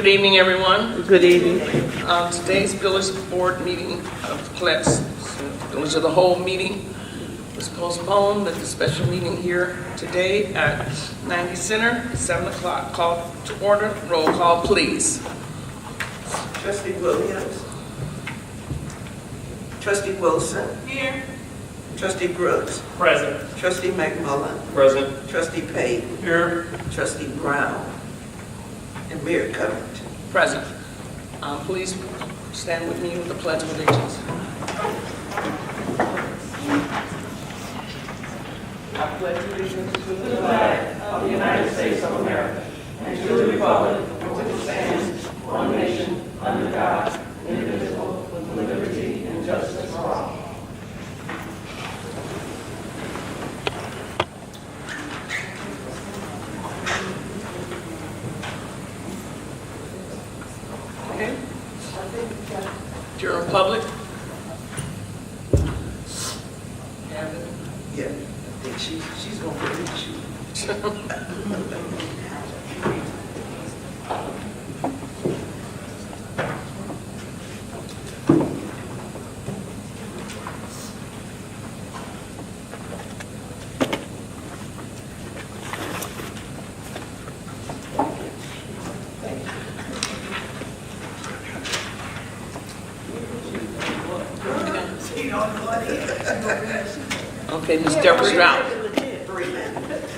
Good evening, everyone. Good evening. Today's village board meeting of Cletts, village of the whole meeting was postponed, but the special meeting here today at 90 Center, 7 o'clock. Call to order. Roll call, please. Trustee Williams. Trustee Wilson. Here. Trustee Brooks. Present. Trustee McMullen. Present. Trustee Payton. Here. Trustee Brown. And Mayor Covington. Present. Please stand with me with the Pledge of Allegiance. I pledge allegiance to the flag of the United States of America and to the republic for which it stands, one nation, under God, indivisible, with liberty and justice for all. Okay. General public? Yeah, I think she's going to reach you. Okay, Ms. Deborah Stroud. 3 minutes.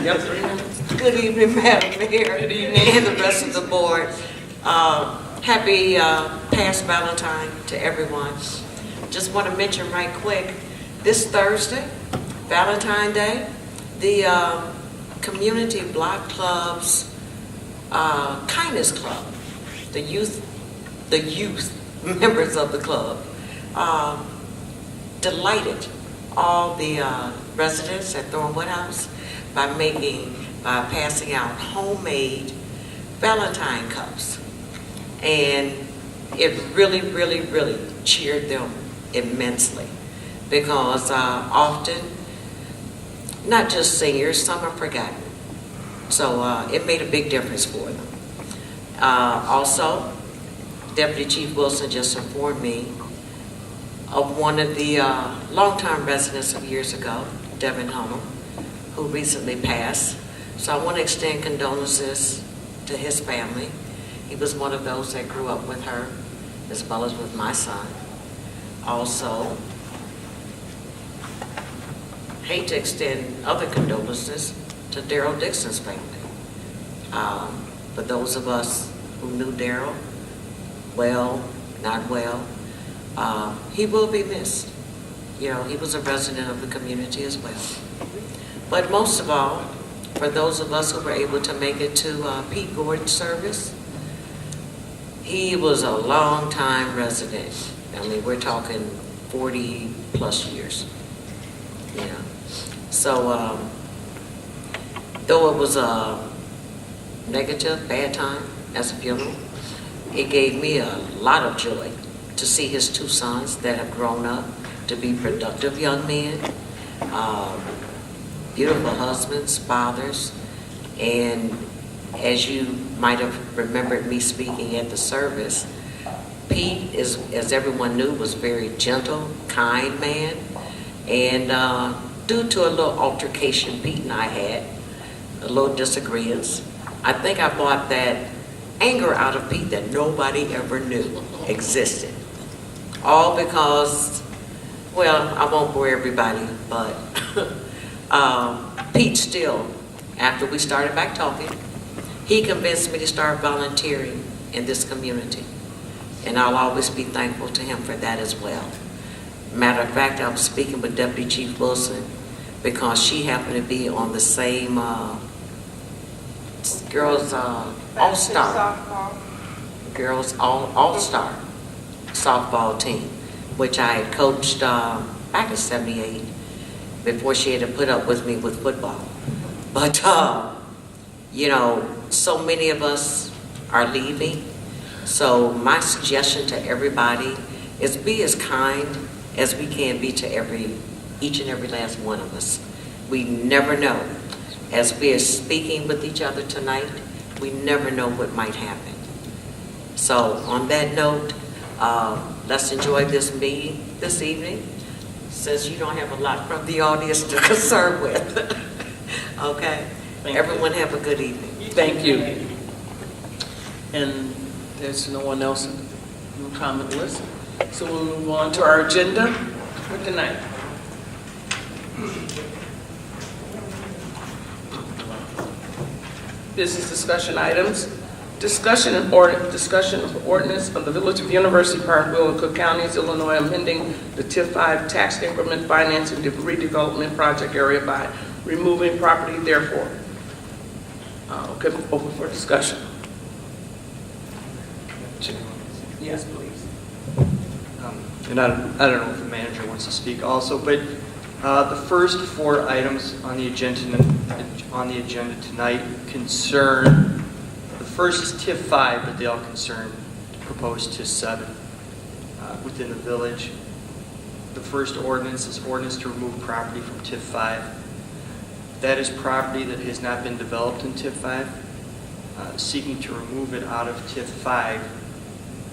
Yep, 3 minutes. Good evening, Madam Mayor. Good evening. And the rest of the board. Happy past Valentine to everyone. Just want to mention right quick, this Thursday, Valentine Day, the Community Block Club's Kindness Club, the youth members of the club, delighted all the residents at Thornwood House by passing out homemade Valentine cups. And it really, really, really cheered them immensely because often, not just seniors, some are forgotten. So it made a big difference for them. Also, Deputy Chief Wilson just informed me of one of the longtime residents of years ago, Devin Hummel, who recently passed. So I want to extend condolences to his family. He was one of those that grew up with her, as well as with my son. Also, hate to extend other condolences to Daryl Dixon's family. For those of us who knew Daryl, well, not well, he will be missed. You know, he was a resident of the community as well. But most of all, for those of us who were able to make it to Pete Gordon's service, he was a long-time resident. I mean, we're talking 40 plus years. You know, so though it was a negative, bad time as a funeral, it gave me a lot of joy to see his 2 sons that have grown up to be productive young men, beautiful husbands, fathers, and as you might have remembered me speaking at the service, Pete, as everyone knew, was a very gentle, kind man, and due to a little altercation Pete and I had, a little disagreements, I think I brought that anger out of Pete that nobody ever knew existed. All because, well, I won't bore everybody, but Pete still, after we started back talking, he convinced me to start volunteering in this community. And I'll always be thankful to him for that as well. Matter of fact, I was speaking with Deputy Chief Wilson because she happened to be on the same girls all-star softball team, which I had coached back in '78 before she had to put up with me with football. But you know, so many of us are leaving. So my suggestion to everybody is be as kind as we can be to each and every last one of us. We never know. As we are speaking with each other tonight, we never know what might happen. So on that note, let's enjoy this meeting this evening, since you don't have a lot from the audience to concern with. Okay? Everyone have a good evening. Thank you. And there's no one else on the comment list. So we'll move on to our agenda for tonight. Business discussion items. Discussion of ordinance of the Village of University Park, Will and Cook Counties, Illinois, amending the TIF 5 tax increment financing redevelopment project area by removing property therefore. Okay, open for discussion. Yes, please. And I don't know if the manager wants to speak also, but the first 4 items on the agenda tonight concern. The first is TIF 5, but they all concern proposed TIF 7 within the village. The first ordinance is ordinance to remove property from TIF 5. That is property that has not been developed in TIF 5, seeking to remove it out of TIF 5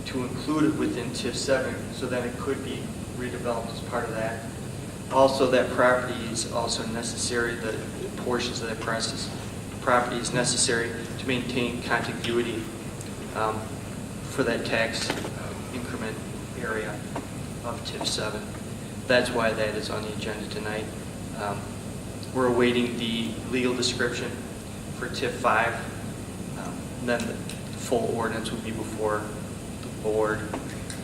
to include it within TIF 7 so that it could be redeveloped as part of that. Also, that property is also necessary, the portions of that property is necessary to maintain contiguity for that tax increment area of TIF 7. That's why that is on the agenda tonight. We're awaiting the legal description for TIF 5. And then the full ordinance will be before the board.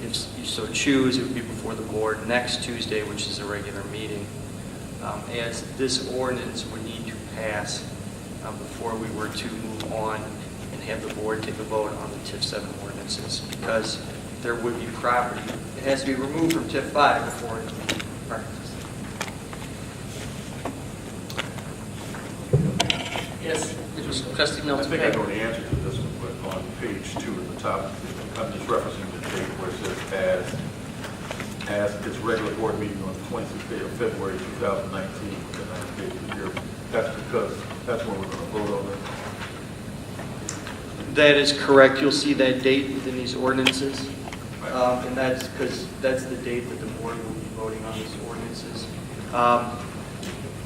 If you so choose, it would be before the board next Tuesday, which is a regular meeting. As this ordinance would need to pass before we were to move on and have the board take a vote on the TIF 7 ordinances, because there would be property. It has to be removed from TIF 5 before it can be practiced. Yes, Trustee I Milton. think I know the answer to this one, but on page 2 at the top, I'm just referencing the date where it says as its regular board meeting on the 26th day of February 2019, the 9th day of the year. That's because that's when we're going to vote on it. That is correct. You'll see that date within these ordinances. And that's because that's the date that the board will be voting on these ordinances.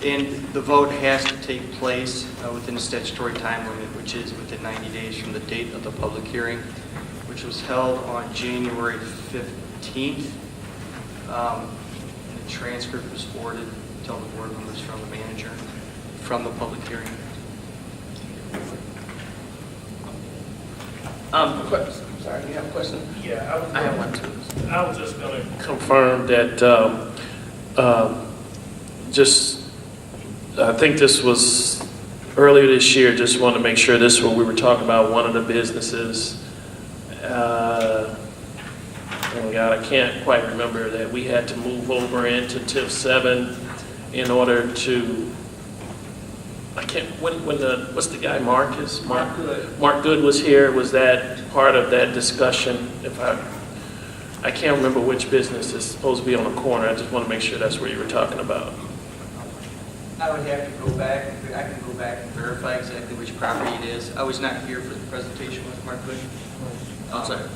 And the vote has to take place within a statutory time limit, which is within 90 days from the date of the public hearing, which was held on January 15th. And the transcript was forwarded to all the board members from the manager from the public hearing. Sorry, you have a question? Yeah, I have one too. I was just going to confirm that I think this was earlier this year, just want to make sure this is what we were talking about, one of the businesses. Oh God, I can't quite remember that we had to move over into TIF 7 in order to, what's the guy, Mark Good. Mark Good was here. Was that part of that discussion? I can't remember which business is supposed to be on the corner. I just want to make sure that's what you were talking about. I would have to go back. I can go back and verify exactly which property it is. I was not here for the presentation with Mark Good. I'm sorry.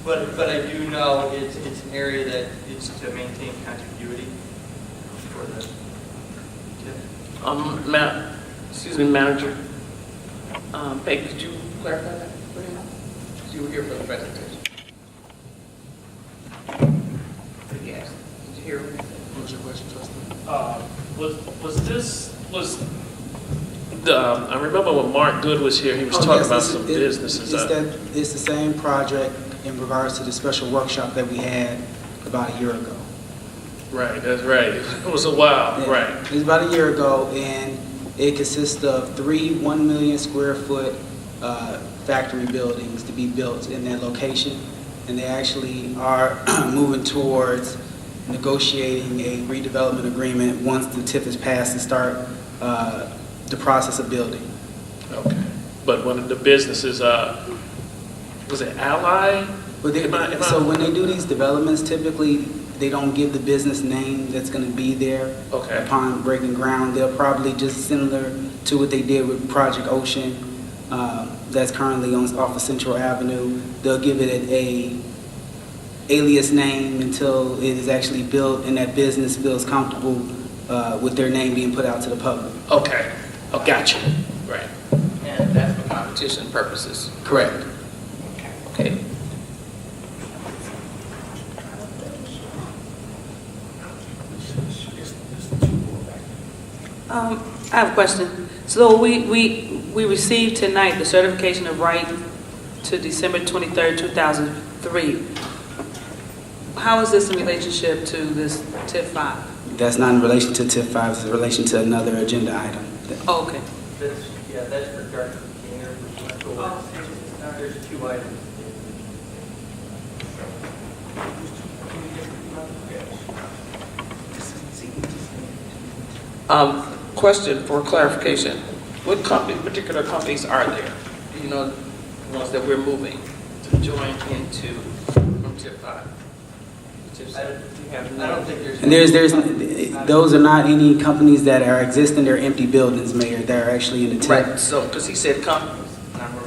But I do know it's an area that is to maintain contiguity for the TIF. Manager. Peg, could you clarify that for him? You were here for the presentation. Yes. Did you hear? What was your question, Trustee? I remember when Mark Good was here, he was talking about some businesses. It's the same project in regards to the special workshop that we had about a year ago. Right, that's right. It was a while, Yeah, right. it was about a year ago, and it consists of 3 1 million square foot factory buildings to be built in that location. And they actually are moving towards negotiating a redevelopment agreement once the TIF is passed and start the process of building. Okay. But one of the businesses, was it Ally? But so when they do these developments, typically they don't give the business name that's going to be there Okay. upon breaking ground. They'll probably just similar to what they did with Project Ocean. that's currently off of Central Avenue. They'll give it a alias name until it is actually built and that business feels comfortable with their name being put out to the public. Okay, oh, gotcha, right. And that's for competition purposes? Correct. Okay. I have a question. So we received tonight the certification of right to December 23rd, 2003. How is this in relationship to this TIF 5? That's not in relation to TIF 5, it's in relation to another agenda item. Oh, okay. That's for Dr. Keener. There's 2 items. Question for clarification. What particular companies are there? Do you know the ones that we're moving to join into from TIF 5? I don't think there's. And those are not any companies that are existing, they're empty buildings, Mayor, that are actually in the TIF. Right, so, because he said companies.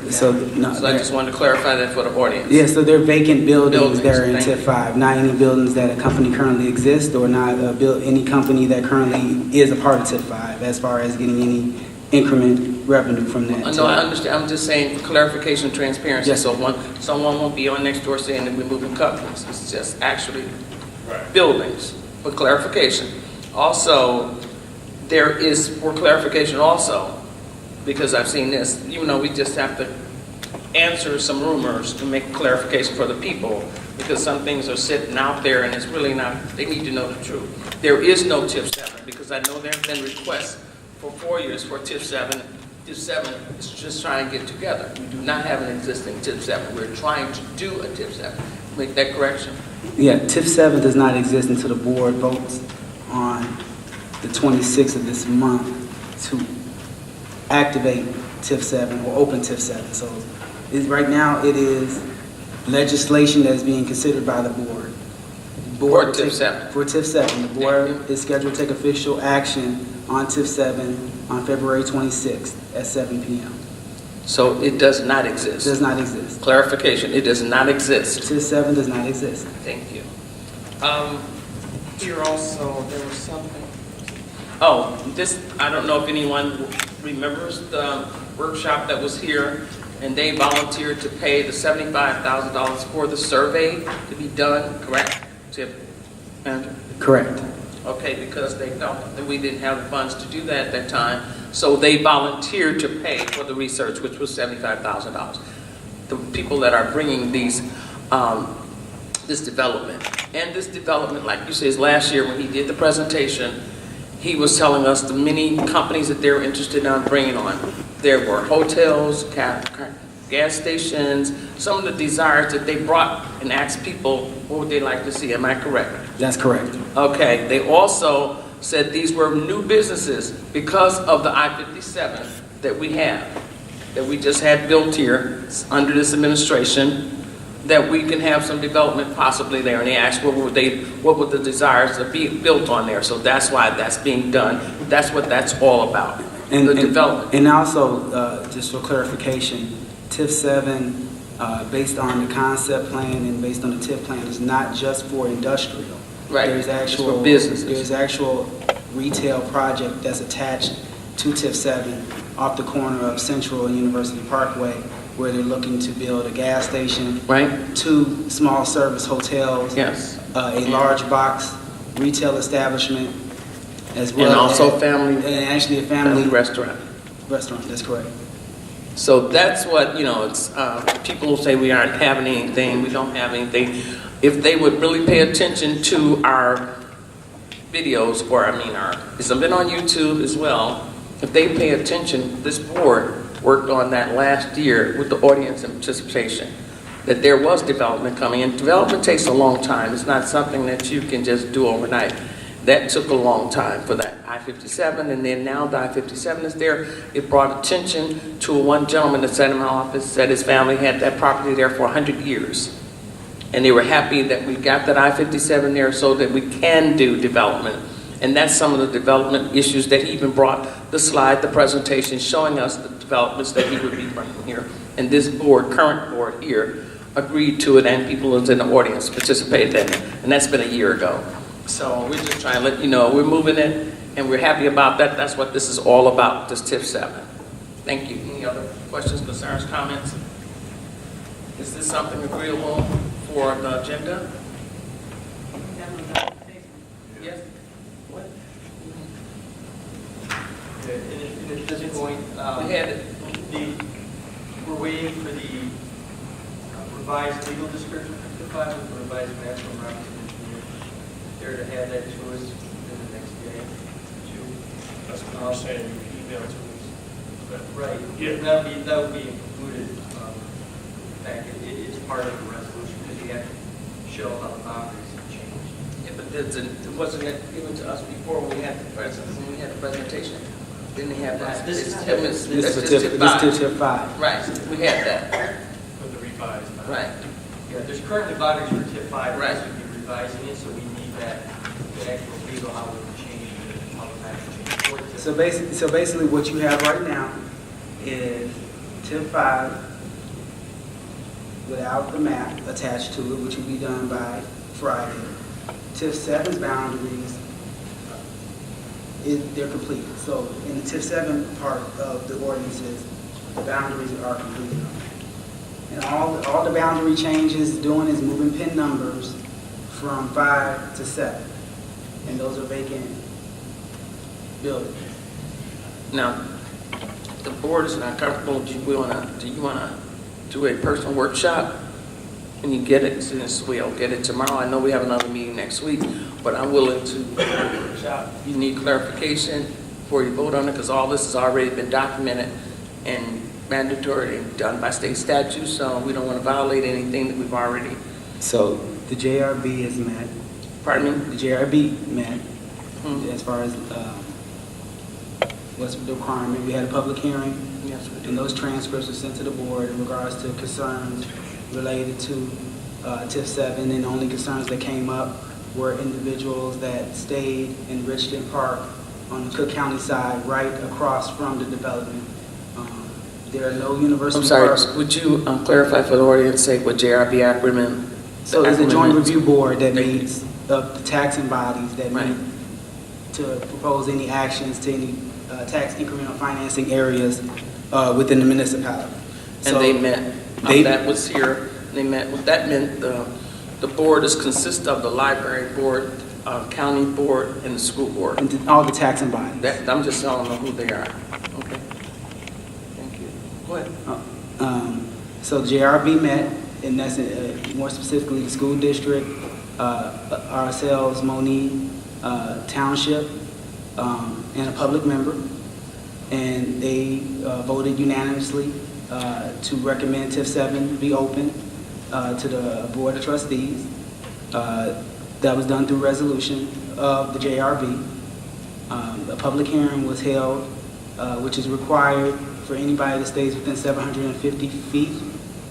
So, no, So I just wanted to clarify that for the audience. yeah, so they're vacant buildings that are in Buildings, TIF 5, not any buildings that a company currently exists or not any company that currently is a part of TIF 5 as far as getting any increment revenue from that. No, I understand. I'm just saying for clarification and transparency. Yes. So someone won't be on next door saying that we're moving companies. It's just actually buildings for clarification. Also, there is, for clarification also, because I've seen this, you know, we just have to answer some rumors to make clarification for the people, because some things are sitting out there and it's really not, they need to know the truth. There is no TIF 7, because I know there have been requests for 4 years for TIF 7. TIF 7 is just trying to get together. We do not have an existing TIF 7. We're trying to do a TIF 7. Make that correction. Yeah, TIF 7 does not exist until the board votes on the 26th of this month to activate TIF 7 or open TIF 7. So right now it is legislation that is being considered by the board. For TIF 7. For TIF 7. The board is scheduled to take official action on TIF 7 on February 26th at 7 p.m. So it does not exist. Does not exist. Clarification, it does not exist. TIF 7 does not exist. Thank you. Here also, there was something. Oh, this, I don't know if anyone remembers the workshop that was here, and they volunteered to pay the $75,000 for the survey to be done, correct? Tip, Andrew? Correct. Okay, because they felt that we didn't have the funds to do that at that time, so they volunteered to pay for the research, which was $75,000. The people that are bringing these, this development, and this development, like you said, last year when he did the presentation, he was telling us the many companies that they're interested in bringing on. There were hotels, gas stations, some of the desires that they brought and asked people what would they like to see. Am I correct? That's correct. Okay. They also said these were new businesses because of the I-57 that we have, that we just had built here under this administration, that we can have some development possibly there. And they asked what would the desires to be built on there. So that's why that's being done. That's what that's all about, the development. And also, just for clarification, TIF 7, based on the concept plan and based on the TIF plan, is not just for industrial. Right. There's actual for businesses. There's actual retail project that's attached to TIF 7 off the corner of Central and University Parkway, where they're looking to build a gas station, Right. 2 small service hotels, Yes. a large box retail establishment, as well And also as, family, and actually a family restaurant. restaurant. That's correct. So that's what, you know, it's, people will say we aren't having anything, we don't have anything. If they would really pay attention to our videos, or I mean it's been on YouTube as well, if they pay attention, this board worked on that last year with the audience and participation, that there was development coming, and development takes a long time. It's not something that you can just do overnight. That took a long time for that I-57, and then now the I-57 is there. It brought attention to one gentleman that sat in my office, said his family had that property there for 100 years. And they were happy that we got that I-57 there so that we can do development. And that's some of the development issues that he even brought the slide, the presentation, showing us the developments that he would be bringing here. And this board, current board here, agreed to it, and people who was in the audience participated in it. And that's been a year ago. So we're just trying to let you know, we're moving it, and we're happy about that. That's what this is all about, this TIF 7. Thank you. Any other questions, concerns, comments? Is this something agreeable for the agenda? Yes? What? And at this point, We had it. we're waiting for the revised legal description for TIF 5 with the revised map from Robinson Engineers. They're to have that to us within the next day or two. That's what I'm saying, you email to us. Right. Yeah. That would be included. In fact, it's part of the resolution because you have to show how the boundaries have changed. Yeah, but wasn't it given to us before when we had the presentation? Didn't they have that? This is This This is is TIF TIF 5. TIF 5. Right, we had that. With the revised. Right. Yeah, there's currently boundaries for TIF 5. Right. We'll be revising it, so we need that actual legal, how it would change, and how the maps change. for TIF. So basically what you have right now is TIF 5 without the map attached to it, which will be done by Friday. TIF 7's boundaries, they're complete. So in the TIF 7 part of the ordinances, the boundaries are complete. And all the boundary changes doing is moving pin numbers from 5 to 7. And those are vacant buildings. Now, the board is not comfortable. Do you want to do a personal workshop? Can you get it, since we'll get it tomorrow? I know we have another meeting next week, but I'm willing to workshop. You need clarification before you vote on it, because all this has already been documented and mandatory and done by state statute, so we don't want to violate anything that we've already, So the JRB is met. pardon me? The JRB met Hmm. as far as what's the requirement. We had a public hearing, Yes, we and do. those transcripts were sent to the board in regards to concerns related to TIF 7, and the only concerns that came up were individuals that stayed in Richmond Park on the Cook County side, right across from the development. There are no university I'm sorry, parks. would you clarify for the audience, say what JRB acronym? So there's a joint review board that Thank you. meets of the taxing bodies that Right. meet to propose any actions to any tax incremental financing areas within the municipality. And So they met, they- that was here, they met, what that meant, the board consists of the library board, county board, and the school board. and all the taxing bodies. That, I'm just telling them who they are. Okay. Thank you. Go ahead. So JRB met, and that's more specifically the school district, ourselves, Monique, Township, and a public member. And they voted unanimously to recommend TIF 7 be open to the Board of Trustees. That was done through resolution of the JRB. A public hearing was held, which is required for anybody that stays within 750 feet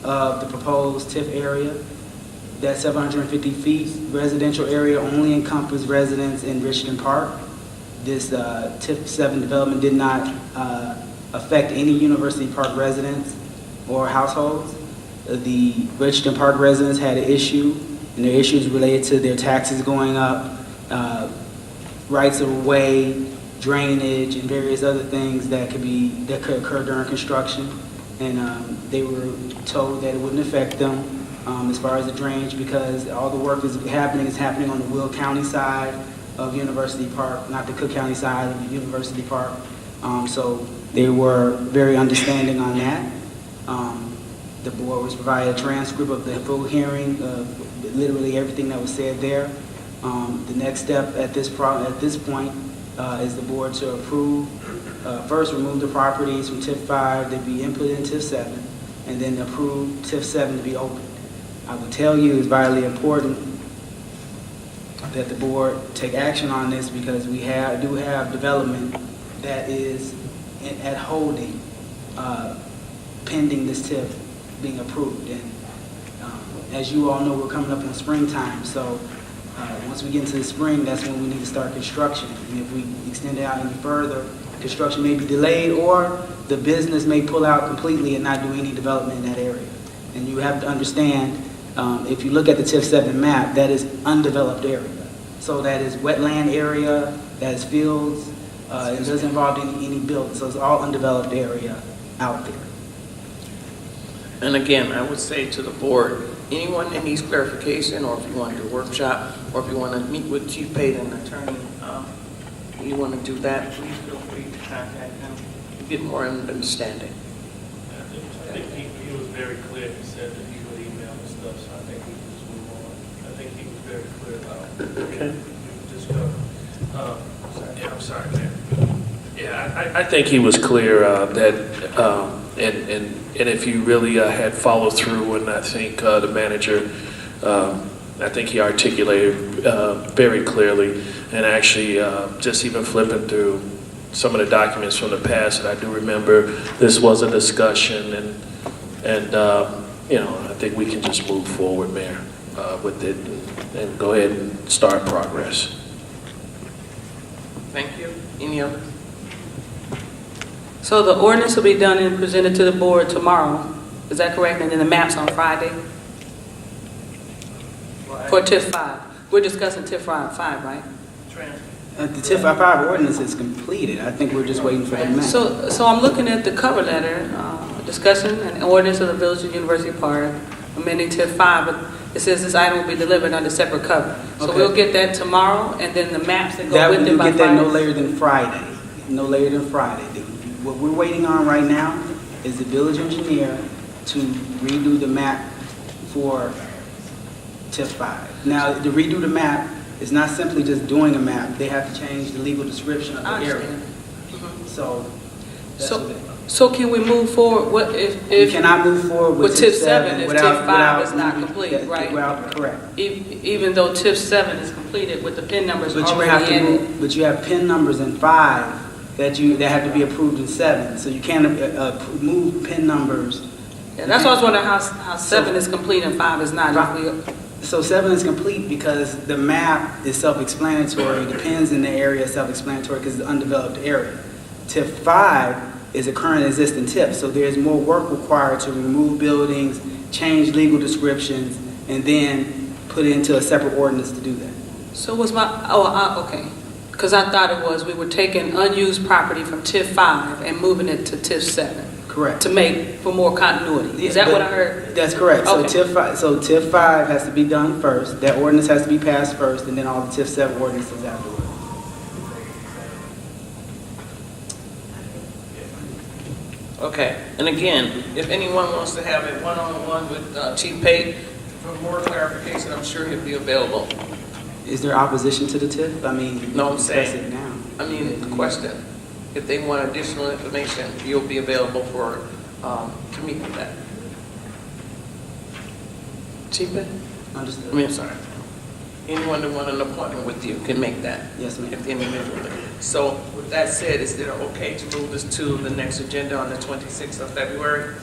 of the proposed TIF area. That 750 feet residential area only encompasses residents in Richmond Park. This TIF 7 development did not affect any University Park residents or households. The Richmond Park residents had an issue, and their issues related to their taxes going up, rights of way, drainage, and various other things that could occur during construction. And they were told that it wouldn't affect them as far as the drainage, because all the work is happening on the Will County side of University Park, not the Cook County side of University Park. So they were very understanding on that. The board was provided a transcript of the full hearing, literally everything that was said there. The next step at this point is the board to approve, first remove the properties from TIF 5 that be input in TIF 7, and then approve TIF 7 to be opened. I would tell you it's vitally important that the board take action on this, because we do have development that is at holding pending this TIF being approved. And as you all know, we're coming up on springtime, so Once we get into the spring, that's when we need to start construction. And if we extend it out any further, construction may be delayed, or the business may pull out completely and not do any development in that area. And you have to understand, if you look at the TIF 7 map, that is undeveloped area. So that is wetland area, that is fields, it doesn't involve any buildings, so it's all undeveloped area out there. And again, I would say to the board, anyone that needs clarification, or if you want to do a workshop, or if you want to meet with Chief Pate, an attorney, you want to do that, please feel free to contact him to get more understanding. I think he was very clear. He said that he would email and stuff, so I think we can just move on. I think he was very clear about it. Okay. Just go. Yeah, I'm sorry, Mayor. Yeah, I think he was clear that, and if you really had followed through, and I think the manager, I think he articulated very clearly, and actually just even flipping through some of the documents from the past, that I do remember this was a discussion, and you know, I think we can just move forward, Mayor, with it, and go ahead and start progress. Thank you. Any other? So the ordinance will be done and presented to the board tomorrow, is that correct? And then the maps on Friday? For TIF 5. We're discussing TIF 5, right? The TIF 5 ordinance is completed. I think we're just waiting for the map. So I'm looking at the cover letter, discussion and ordinance of the Village of University Park, amending TIF 5, but it says this item will be delivered under separate cover. So Okay. we'll get that tomorrow, and then the maps that go That with it we'll by get that no Friday. later than Friday. No later than Friday. What we're waiting on right now is the village engineer to redo the map for TIF 5. Now, to redo the map is not simply just doing a map. They have to change the legal description of the I area. understand. So, that's So- what it is. So can we move forward, what You if cannot move forward with with TIF TIF 7 if without- TIF 5 is without not moving- complete, yeah, right? Correct. even though TIF 7 is completed with the PIN numbers But you have already to in it? move, but you have PIN numbers in 5 that have to be approved in 7. So you can't move PIN numbers. Yeah, that's why I was wondering how 7 is complete and 5 is not. If we- So 7 is complete because the map is self-explanatory, the pins in the area is self-explanatory because it's an undeveloped area. TIF 5 is a current existing TIF, so there's more work required to remove buildings, change legal descriptions, and then put it into a separate ordinance to do that. So was okay. Because I thought it was, we were taking unused property from TIF 5 and moving it to TIF 7 Correct. to make, for more continuity. Is that what I heard? That's correct. So Okay. TIF 5 has to be done first, that ordinance has to be passed first, and then all the TIF 7 ordinances afterwards. Okay, and again, if anyone wants to have a one-on-one with Chief Pate for more clarification, I'm sure he'll be available. Is there opposition to the TIF? I mean, you No, I'm can discuss saying- it now. I mean, the question, if they want additional information, you'll be available for, to meet with that. Chief Pate? Understood. I mean, I'm sorry. Anyone that want an appointment with you can make that. Yes, ma'am. If individually. So with that said, is it okay to move this to the next agenda on the 26th of February?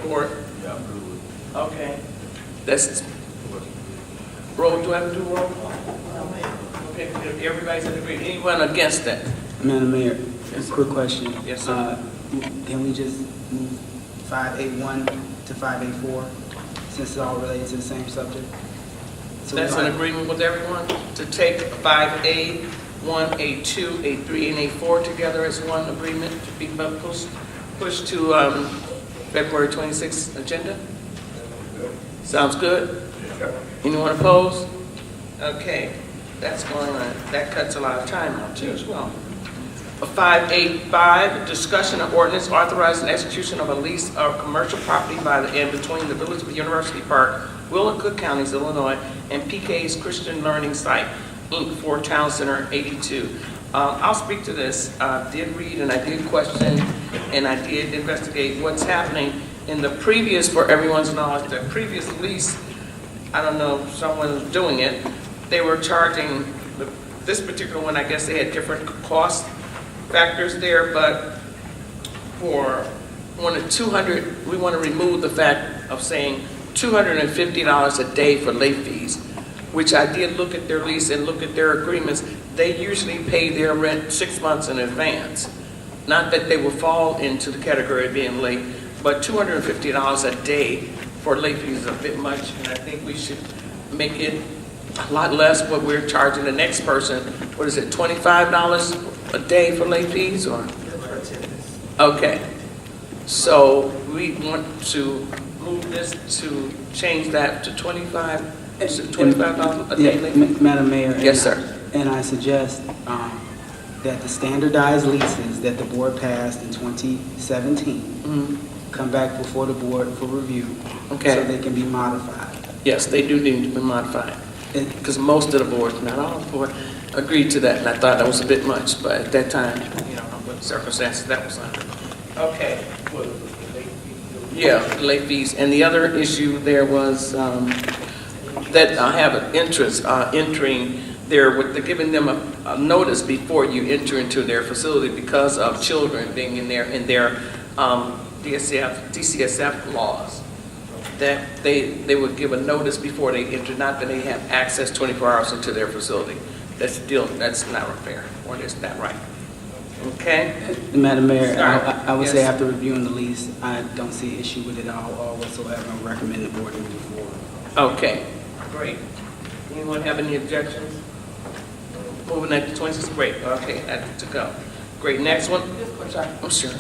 Board? Yeah, I'm good with it. Okay. That's, roll, do I have to do roll call? Okay, if everybody's in agreement. Anyone against that? Madam Mayor, Yes, sir. quick question. Yes, sir. Can we just move 5A1 to 5A4, since it's all related to the same subject? So we That's don't an have- agreement with everyone to take 5A, 1, A2, A3, and A4 together as one agreement to be pushed to February 26th agenda? Sounds good? Anyone opposed? Okay, that's going on. That cuts a lot of time out too as well. 585, discussion of ordinance authorizing execution of a lease of commercial property by and between the Village of University Park, Will and Cook Counties, Illinois, and PK's Christian Learning Site, Inc., for Town Center 82. I'll speak to this. I did read and I did question and I did investigate what's happening in the previous, for everyone's knowledge, the previous lease. I don't know if someone's doing it. They were charging, this particular one, I guess they had different cost factors there, but for one of 200, we want to remove the fact of saying $250 a day for late fees. which I did look at their lease and look at their agreements, they usually pay their rent 6 months in advance. Not that they will fall into the category of being late, but $250 a day for late fees is a bit much, and I think we should make it a lot less what we're charging the next person. What is it, $25 a day for late fees, or? Okay. So we want to move this to change that to $25 a day late fee? Madam Mayor. Yes, sir. And I suggest that the standardized leases that the board passed in 2017 come back before the board for review. Okay. So they can be modified. Yes, they do need to be modified. Because most of the boards, not all the board, agreed to that, and I thought that was a bit much, but at that time, you know, what circumstances that was under. Okay. Yeah, late fees. And the other issue there was that I have an interest entering there, with giving them a notice before you enter into their facility because of children being in their DCSF laws. That they would give a notice before they enter, not that they have access 24 hours into their facility. That's not fair, or is that right? Okay? Madam Mayor, Sorry. I would say Yes. after reviewing the lease, I don't see an issue with it all whatsoever. I recommend the board to move forward. Okay, great. Anyone have any objections? Moving at the 26th, great, okay, that's to go. Great, next one? I'm sure.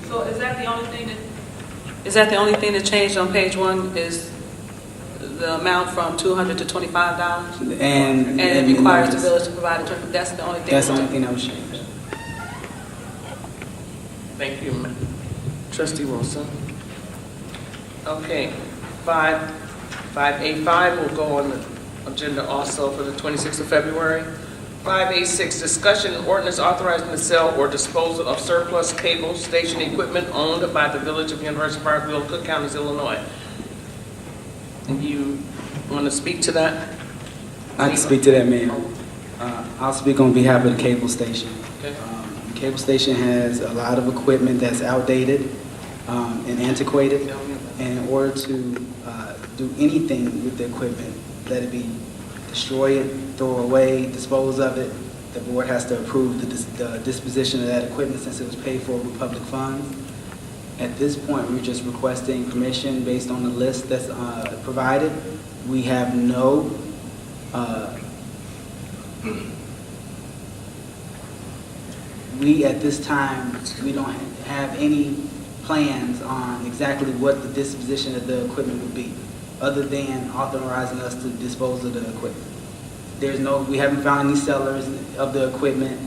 So is that the only thing that changed on page 1 is the amount from $200 to $25? And And it requires the village to provide a, that's the only thing? That's the only thing that was changed. Thank you, Trustee Wilson. Okay, 5A5 will go on the agenda also for the 26th of February. 5A6, discussion and ordinance authorizing the sale or disposal of surplus cable station equipment owned by the Village of University Parkville, Cook County, Illinois. And you want to speak to that? I can speak to that, Mayor. I'll speak on behalf of the cable station. Okay. The cable station has a lot of equipment that's outdated and antiquated. And in order to do anything with the equipment, let it be destroy it, throw away, dispose of it, the board has to approve the disposition of that equipment since it was paid for with public funds. At this point, we're just requesting permission based on the list that's provided. We have no at this time, we don't have any plans on exactly what the disposition of the equipment would be, other than authorizing us to dispose of the equipment. We haven't found any sellers of the equipment.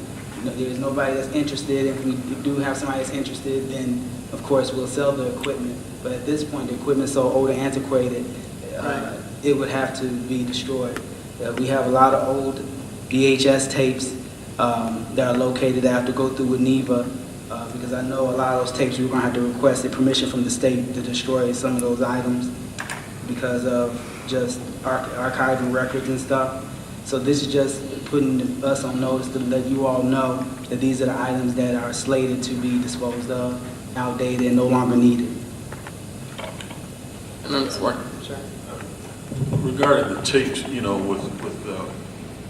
There's nobody that's interested. If we do have somebody that's interested, then of course we'll sell the equipment. But at this point, the equipment's so old and antiquated, it would have to be destroyed. We have a lot of old VHS tapes that are located. I have to go through with NEVA because I know a lot of those tapes we're going to have to request the permission from the state to destroy some of those items because of just archiving records and stuff. So this is just putting us on notice to let you all know that these are the items that are slated to be disposed of, outdated, and no longer needed. And then for Regarding the tapes, you know, with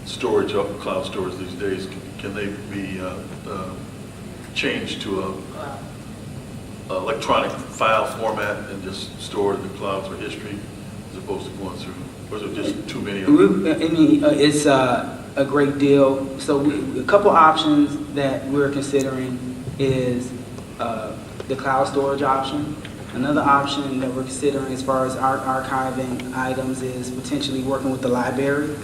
storage, cloud storage these days, can they be changed to a electronic file format and just stored in the cloud for history as opposed to going through, or is it just too many of them? I mean, it's a great deal. So a couple options that we're considering is the cloud storage option. Another option that we're considering as far as archiving items is potentially working with the library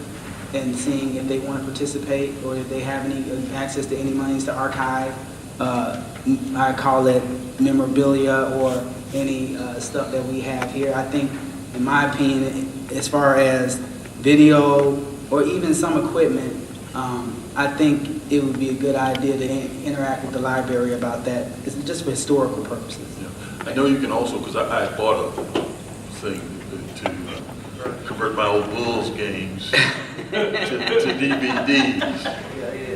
and seeing if they want to participate or if they have any access to any monies to archive. I call it memorabilia or any stuff that we have here. I think, in my opinion, as far as video or even some equipment, I think it would be a good idea to interact with the library about that. It's just for historical purposes. Yeah. I know you can also, because I bought a thing to convert my old Bulls games to DVDs,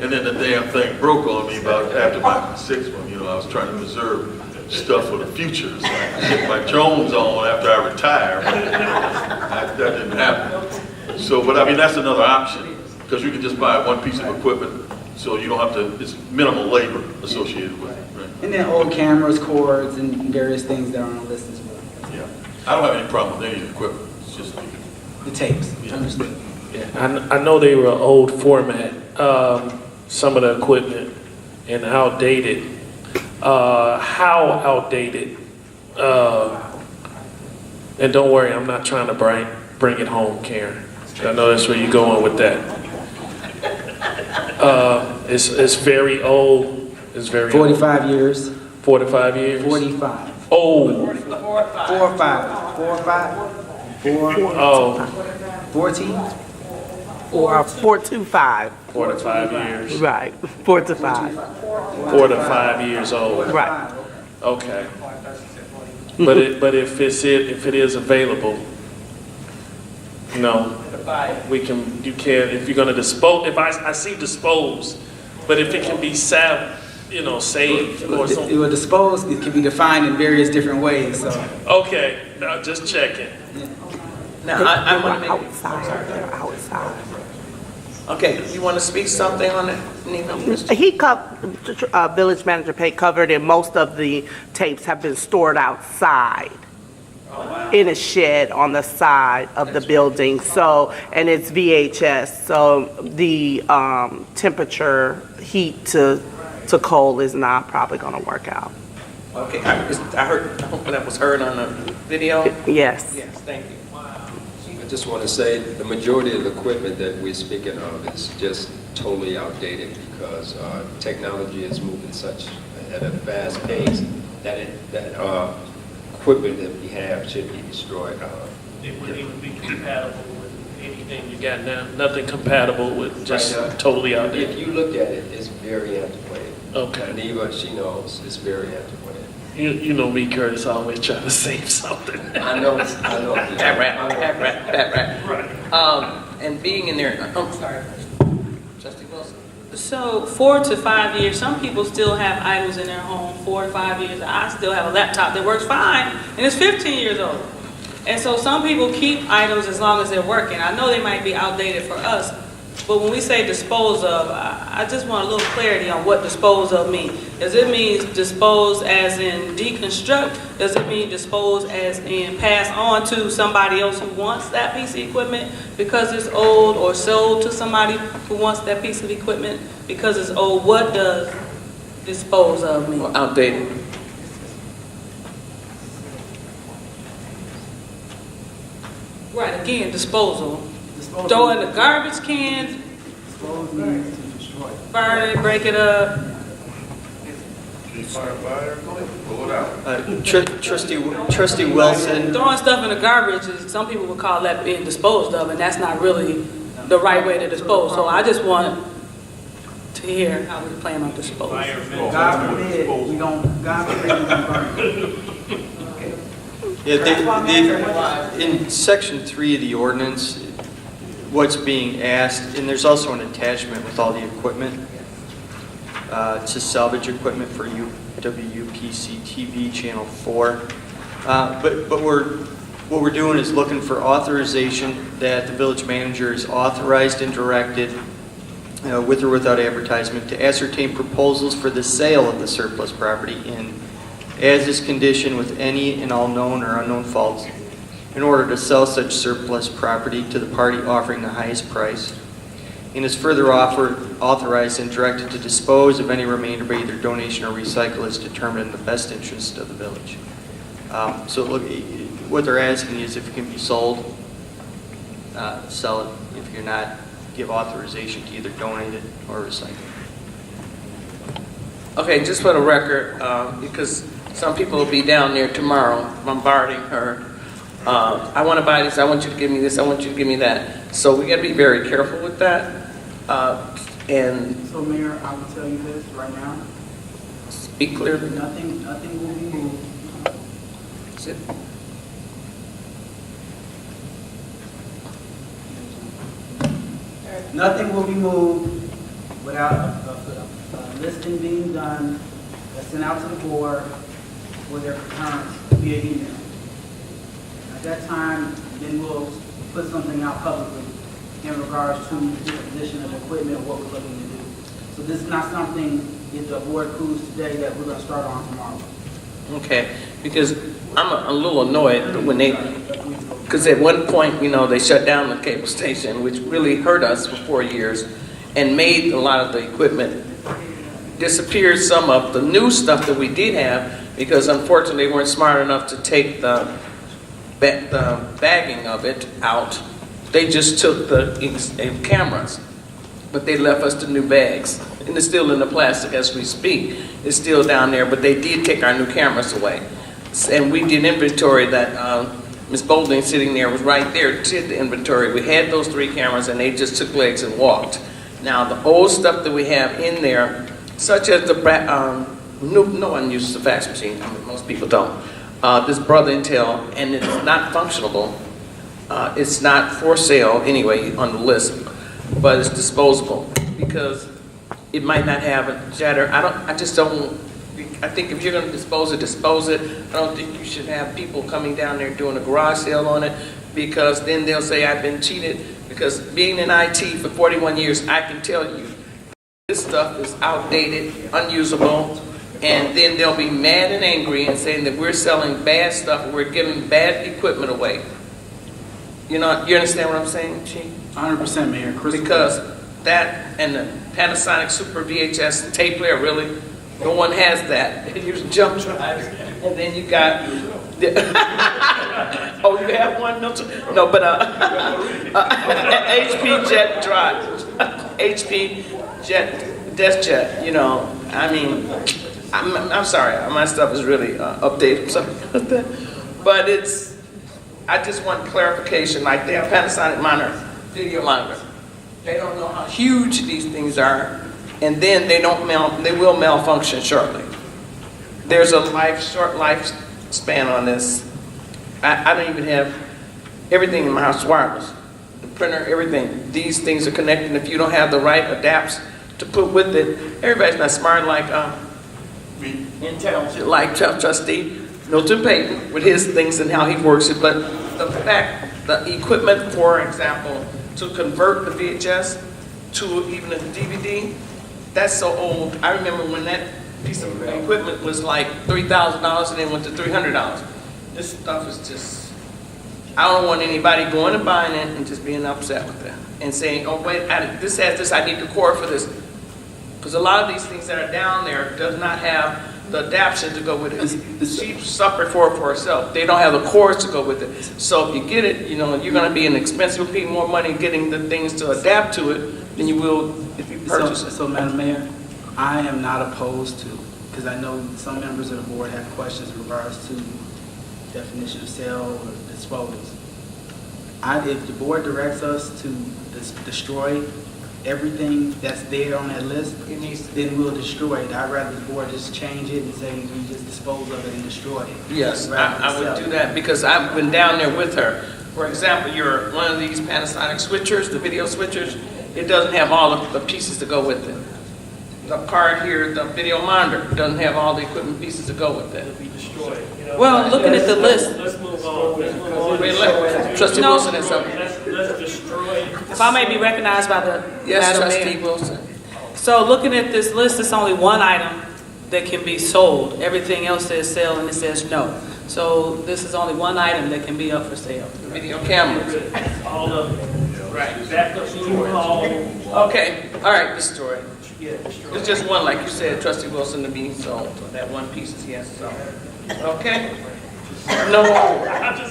and then the damn thing broke on me about after my sixth one. You know, I was trying to preserve stuff for the future, so I could get my Jones on after I retire. But that didn't happen. So, but I mean, that's another option, because you can just buy one piece of equipment, so you don't have to, it's minimal labor associated with it, right? And then old cameras, cords, and various things that are on the list as well. Yeah. I don't have any problem with any of the equipment, it's just, The tapes, Yeah. understood. Yeah, I know they were old format, some of the equipment, and outdated. How outdated? And don't worry, I'm not trying to bring it home, Karen. I know that's where you're going with that. It's very old. It's very 45 old. years. 4 to 5 years. 45. Oh, 4 or 5. 4 or 5. 4. oh, 14. Or 4 to 5. 4 to 5 years. Right. 4 to 5. 4 to 5 years old. Right. Okay. But if it is available, you can, if you're gonna dispose, if I see dispose, but if it can be saved or It something. will dispose, it can be defined in various different ways, so. Okay, now just checking. Now, I want to make, Outside. They're outside. okay, you want to speak something on it, Nina? Village Manager Pay covered, and most of the tapes have been stored outside in a shed on the side of the building. So, and it's VHS, so the temperature, heat to cold is not probably going to work out. Okay, I hope that was heard on the video. Yes. Yes, thank you. I just want to say the majority of the equipment that we're speaking of is just totally outdated because technology is moving at a fast pace that equipment that we have should be destroyed. It wouldn't even be compatible with anything you got now. Nothing compatible with just totally outdated. If you look at it, it's very antiquated. Okay. Neva, she knows it's very antiquated. You know me, Curtis, always trying to save something. I know. That rap. Right. And being in there, I'm sorry. Trustee Wilson. So 4 to 5 years, some people still have items in their home 4 to 5 years. I still have a laptop that works fine, and it's 15 years old. And so some people keep items as long as they're working. I know they might be outdated for us, but when we say dispose of, I just want a little clarity on what dispose of means. Does it mean dispose as in deconstruct? Does it mean dispose as in pass on to somebody else who wants that piece of equipment because it's old, or sold to somebody who wants that piece of equipment because it's old? What does dispose of mean? Well, outdated. Right, again, disposal. Throw in the garbage can, Dispose means to destroy. burn it, break it up. Trustee Wilson, Throwing stuff in the garbage is, some people would call that being disposed of, and that's not really the right way to dispose. So I just want to hear how we plan on disposing. God forbid, we don't burn it. in section 3 of the ordinance, what's being asked, and there's also an attachment with all the equipment, to salvage equipment for WUPC-TV channel 4. But what we're doing is looking for authorization that the village manager is authorized and directed, with or without advertisement, to ascertain proposals for the sale of the surplus property in as is conditioned with any and all known or unknown faults, in order to sell such surplus property to the party offering the highest price, and is further authorized and directed to dispose of any remainder by either donation or recycle as determined in the best interest of the village. So look, what they're asking is if it can be sold, sell it. If you're not, give authorization to either donate it or recycle it. Okay, just for the record, because some people will be down there tomorrow bombarding her. I want to buy this, I want you to give me this, I want you to give me that. So we got to be very careful with that. And So Mayor, I will tell you this right now, speak clearly. nothing will be moved. Sit. Nothing will be moved without a listing being done, that's sent out to the board for their concurrence via email. At that time, then we'll put something out publicly in regards to the disposition of the equipment, what we're looking to do. So this is not something, if the board approves today, that we're gonna start on tomorrow. Okay, because I'm a little annoyed when they, because at one point, you know, they shut down the cable station, which really hurt us for 4 years, and made a lot of the equipment, disappeared some of the new stuff that we did have, because unfortunately they weren't smart enough to take the bagging of it out. They just took the cameras, but they left us the new bags. And it's still in the plastic as we speak. It's still down there, but they did take our new cameras away. And we did inventory that Ms. Boulding sitting there was right there, did the inventory. We had those 3 cameras and they just took legs and walked. Now the old stuff that we have in there, such as the, no one uses a fax machine, I mean, most people don't. This Brother Intel, and it's not functionable. It's not for sale anyway on the list, but it's disposable because it might not have a jetter. I think if you're going to dispose it, dispose it. I don't think you should have people coming down there doing a garage sale on it, because then they'll say I've been cheated. Because being in IT for 41 years, I can tell you this stuff is outdated, unusable, and then they'll be mad and angry and saying that we're selling bad stuff and we're giving bad equipment away. You know, you understand what I'm saying, Chief? 100%, Mayor. Crystal Because that and the Panasonic Super VHS tape player, really, no one has that. They use jump drives, and then you got. Oh, you have one? No, but HP Jet drive, HP Jet Desk Jet. You know, I mean, I'm sorry, my stuff is really updated, something like that. But it's. I just want clarification. Like they have Panasonic monitor, video monitor. They don't know how huge these things are, and then they will malfunction shortly. There's a short lifespan on this. I don't even have everything in my house wireless. The printer, everything. These things are connected. If you don't have the right adapts to put with it, everybody's not smart like intelligent like Trustee Milton Payton with his things and how he works it. But the fact, the equipment, for example, to convert the VHS to even a DVD, that's so old. I remember when that piece of equipment was like $3,000 and then went to $300. This stuff is just, I don't want anybody going and buying it and just being upset with it and saying, oh wait, this has this, I need the cord for this. Because a lot of these things that are down there does not have the adaptation to go with it. She suffered for it for herself. They don't have the cords to go with it. So if you get it, you know, you're going to be an expense. You'll pay more money getting the things to adapt to it than you will if you purchase it. So, Madam Mayor, I am not opposed to, because I know some members of the board have questions in regards to definition of sale or dispose. If the board directs us to destroy everything that's there on that list, then we'll destroy it. I'd rather the board just change it and say we just dispose of it and destroy it. Yes, I would do that because I've been down there with her. For example, you're one of these Panasonic switchers, the video switchers, it doesn't have all of the pieces to go with it. The card here, the video monitor, doesn't have all the equipment pieces to go with it. Well, looking at the list, Let's move on. Trustee No. Wilson has something. Let's destroy. if I may be recognized by the Yes, Madam Trustee Mayor. Wilson. So looking at this list, it's only one item that can be sold. Everything else says sell and it says no. So this is only one item that can be up for sale. The video cameras. All of them. Right. Backup call. Okay, all right, destroy. Yeah, destroy. It's just one, like you said, Trustee Wilson, to be sold. That one piece is yes, so. Okay? No,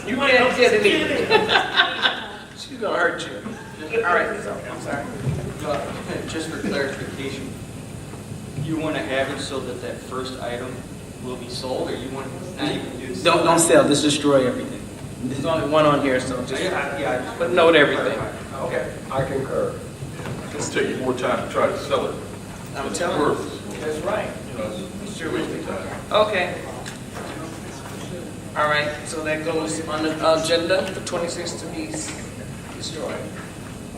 you can't get it. She's gonna hurt you. All right, so, I'm sorry. Just for clarification, you want to have it so that that first item will be sold, or you want to not even do? Don't sell, just destroy everything. There's only one on here, so just, Yeah, but note everything. okay. I concur. It's taking you more time to try to sell it. I'm It's telling you. worth, That's right. you know, it's your wasting time. Okay. All right, so that goes on the agenda for 26 to be destroyed.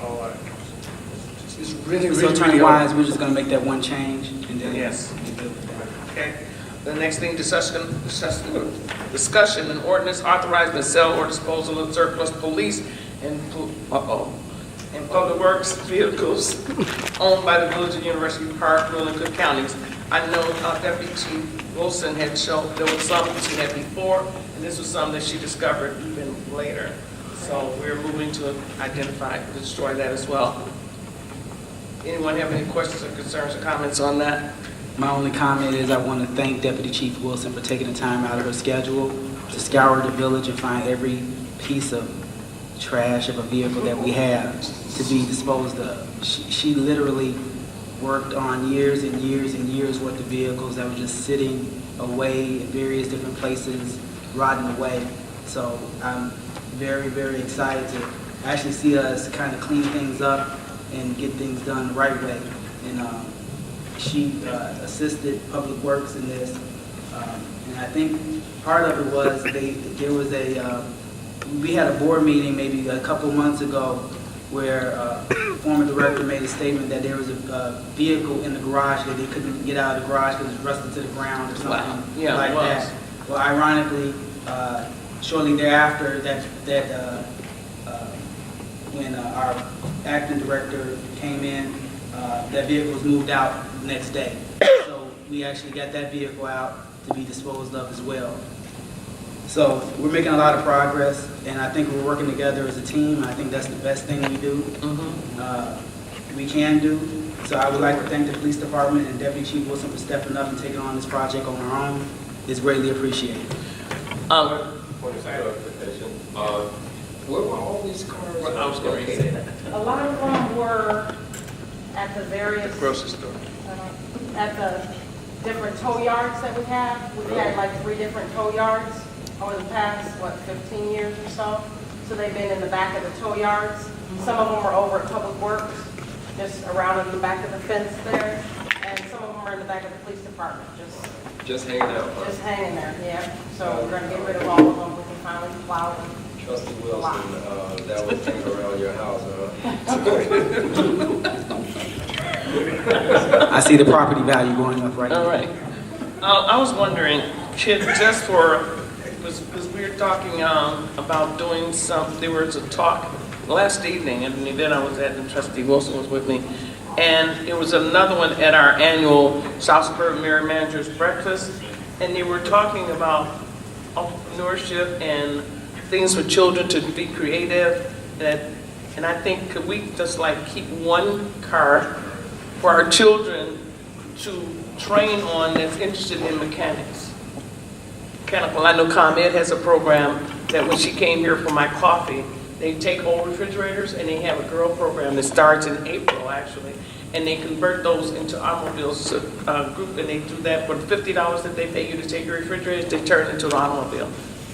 All right. It's really, So really, attorney really wise, we're just gonna make that one change and then. Yes. we'll deal with that. okay. The next thing, discussion and ordinance authorizing the sale or disposal of surplus police and and Public Works vehicles owned by the Village of University Park, Will, and Cook counties. I know Deputy Chief Wilson had shown, there was some that she had before, and this was some that she discovered even later. So we're moving to identify, destroy that as well. Anyone have any questions or concerns or comments on that? My only comment is I want to thank Deputy Chief Wilson for taking the time out of her schedule to scour the village and find every piece of trash of a vehicle that we have to be disposed of. She literally worked on years and years and years worth of vehicles that were just sitting away in various different places, rotting away. So I'm very, very excited to actually see us kind of clean things up and get things done the right way. And she assisted Public Works in this. And I think part of it was we had a board meeting maybe a couple months ago where the former director made a statement that there was a vehicle in the garage that they couldn't get out of the garage because it was rusted to the ground or something like that. Well, ironically, shortly thereafter, when our acting director came in, that vehicle was moved out the next day. So we actually got that vehicle out to be disposed of as well. So we're making a lot of progress, and I think we're working together as a team. I think that's the best thing we do, we can do. So I would like to thank the police department and Deputy Chief Wilson for stepping up and taking on this project on our own. It's greatly appreciated. Point of clarification. Where were all these cars located? A lot of them were at the various, Grocery store. at the different tow yards that we have. We've had like 3 different tow yards over the past, 15 years or so. So they've been in the back of the tow yards. Some of them were over at Public Works, just around in the back of the fence there. And some of them are in the back of the police department, Just hanging out. Huh? just hanging there, yeah. So we're gonna get rid of all of them. We can finally plow them. Trustee Wilson, that was hanging around your house, I see the property value going up right now. All right. I was wondering, just for, because we were talking about doing there was a talk last evening at an event I was at, and Trustee Wilson was with me, and it was another one at our annual South Suburban Mayor Managers Breakfast, and they were talking about entrepreneurship and things for children to be creative, and I think could we just like keep one car for our children to train on that's interested in mechanics. Mechanical. I know ComEd has a program that when she came here for my coffee, they take old refrigerators and they have a girl program that starts in April actually, and they convert those into automobiles group, and they do that for $50 that they pay you to take your refrigerators, they turn it into an automobile.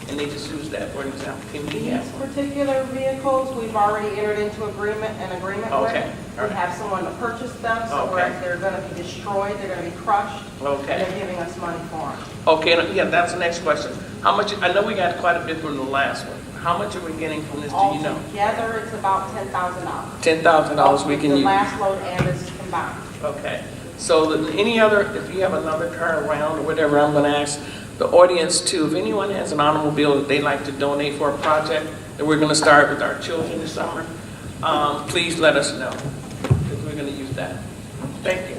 And they just use that for an example. Can we These particular vehicles, we've already entered into an agreement Okay. with. We have someone to purchase them, so Okay. they're going to be destroyed, they're going to be crushed. Okay. And they're giving us money for them. Okay, yeah, that's the next question. How much, I know we got quite a bit from the last one. How much are we getting from this, do you know? Altogether, it's about $10,000. $10,000 we can The use. last load and this combined. Okay. So any other, if you have another car around or whatever, I'm gonna ask the audience too, if anyone has an automobile that they'd like to donate for a project that we're gonna start with our children this summer, please let us know, because we're gonna use that. Thank you.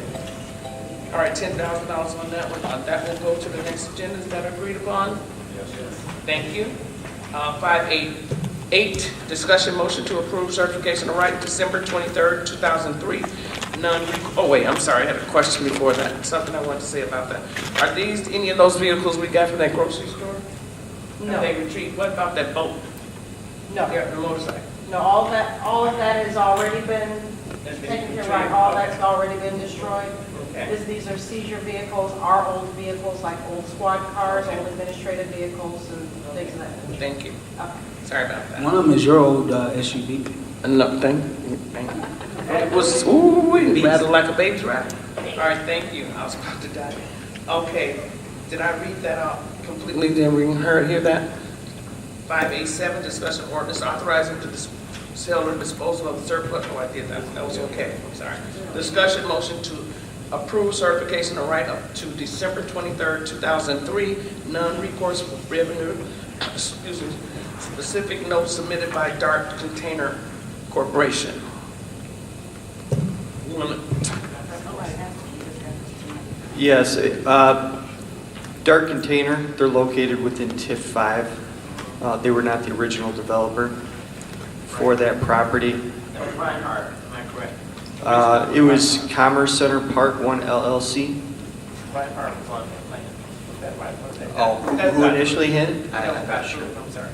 All right, $10,000 on that one. That will go to the next agenda. Is that agreed upon? Yes, yes. Thank you. 588, discussion motion to approve certification of right December 23rd, 2003. Oh wait, I'm sorry, I had a question before that. Something I wanted to say about that. Are these any of those vehicles we got from that grocery store? No. They retrieved. What about that boat? No. Yeah, the motorcycle. No, all of that has already been That's been taken care of. retrieved. All that's already been destroyed. Okay. These are seizure vehicles, our old vehicles, like old squad cars, old administrative vehicles, and things of that nature. Thank you. Okay. Sorry about that. One of them is your old SUV. No, thank you. It was, ooh, it rattled like a baby's rattle. All right, thank you. I was about to die. Okay, did I read that out completely? Did we hear that? 587, discussion ordinance authorizing the sale or disposal of the surplus. Oh, I did that. That was okay. I'm sorry. Discussion motion to approve certification of right up to December 23rd, 2003, non-recourse revenue, specific note submitted by Dart Container Corporation. wanna- Yes, Dark Container, they're located within TIF 5. They were not the original developer for that property. That was Reinhardt, am I correct? It was Commerce Center Park 1 LLC. Reinhardt was on that plan. Was that right? Was that- Oh, who initially had it? I'm not sure. I'm sorry.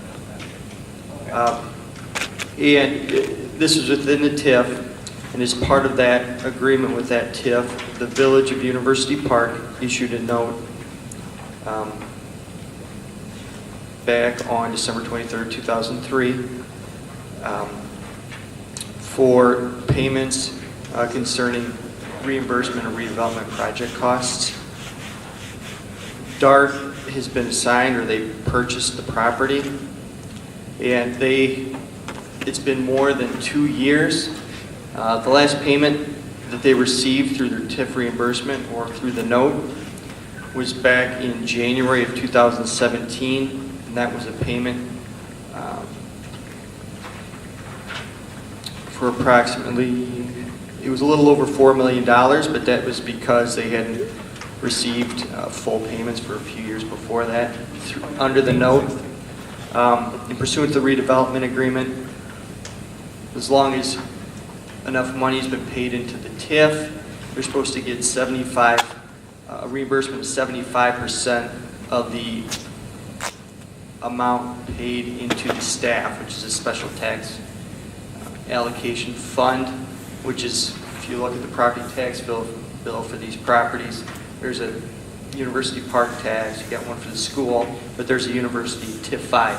And this is within the TIF, and as part of that agreement with that TIF, the Village of University Park issued a note back on December 23rd, 2003, for payments concerning reimbursement of redevelopment project costs. DART has been assigned, or they purchased the property, and it's been more than 2 years. The last payment that they received through their TIF reimbursement or through the note was back in January of 2017, and that was a payment for approximately, it was a little over $4 million, but that was because they hadn't received full payments for a few years before that under the note. In pursuant to the redevelopment agreement, as long as enough money has been paid into the TIF, they're supposed to get a reimbursement of 75% of the amount paid into the staff, which is a special tax allocation fund, which is, if you look at the property tax bill for these properties, there's a university park tax, you got one for the school, but there's a university TIF 5.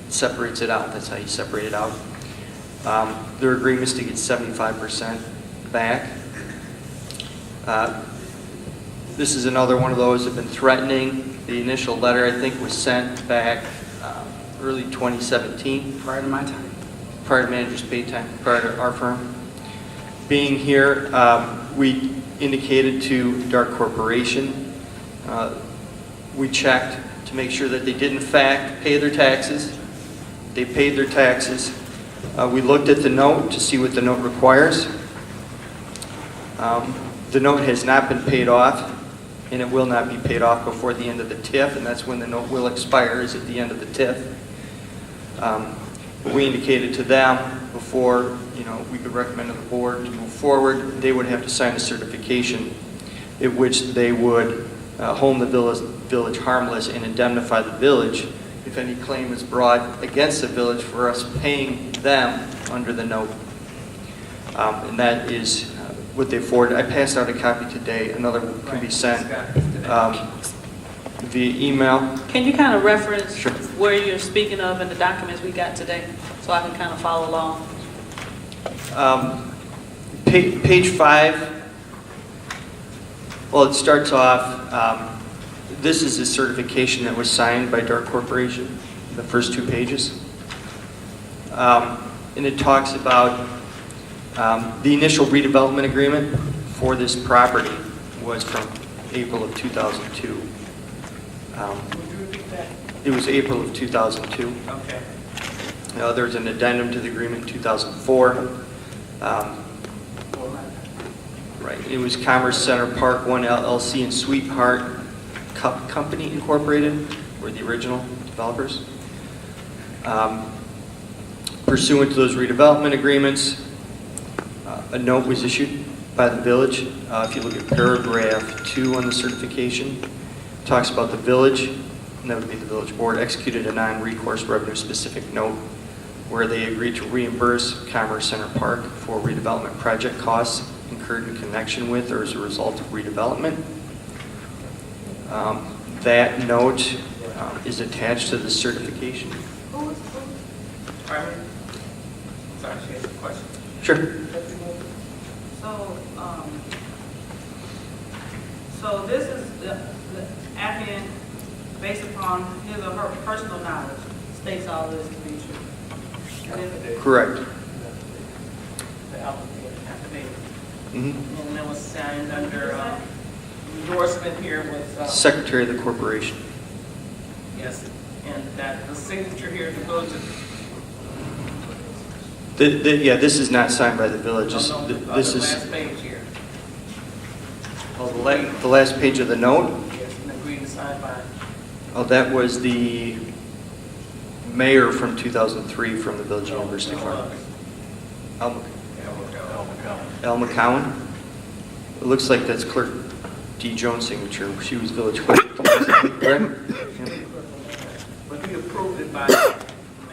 It separates it out. That's how you separate it out. Their agreement is to get 75% back. This is another one of those that have been threatening. The initial letter, I think, was sent back early 2017. Prior to my time. Prior to manager's pay time, prior to our firm being here. We indicated to Dark Corporation. We checked to make sure that they did in fact pay their taxes. They paid their taxes. We looked at the note to see what the note requires. The note has not been paid off, and it will not be paid off before the end of the TIF, and that's when the note will expire, is at the end of the TIF. We indicated to them before we could recommend to the board to move forward, they would have to sign a certification in which they would hold the village harmless and indemnify the village if any claim is brought against the village for us paying them under the note. And that is what they forwarded. I passed out a copy today. Another can be sent via email. Can you kind of reference Sure. where you're speaking of in the documents we got today, so I can kind of follow along? Page 5, well, it starts off, this is a certification that was signed by Dark Corporation, the first 2 pages. And it talks about the initial redevelopment agreement for this property was from April of 2002. Would you repeat that? It was April of 2002. Okay. There's an addendum to the agreement in 2004. Right. It was Commerce Center Park 1 LLC and Sweetheart Cup Company Incorporated were the original developers. Pursuant to those redevelopment agreements, a note was issued by the village. If you look at paragraph 2 on the certification, it talks about the village, and that would be the village board, executed a non-recourse revenue-specific note where they agreed to reimburse Commerce Center Park for redevelopment project costs incurred in connection with or as a result of redevelopment. That note is attached to the certification. Pardon me? Sorry, she has a question. Sure. So this is the applicant, based upon his or her personal knowledge, states all this to be true. Correct. The affidavit. Mhm. And that was signed under endorsement here with, Secretary of the corporation. yes, and that the signature here to go to Yeah, this is not signed by the village. This On this the is, last page here. the last page of the note. Yes, and agreed to sign by. Oh, that was the mayor from 2003 from the Village University Farm. Al Al McCowan? It looks like that's Clerk D. Jones' signature. She was village clerk. Correct? But he approved it by.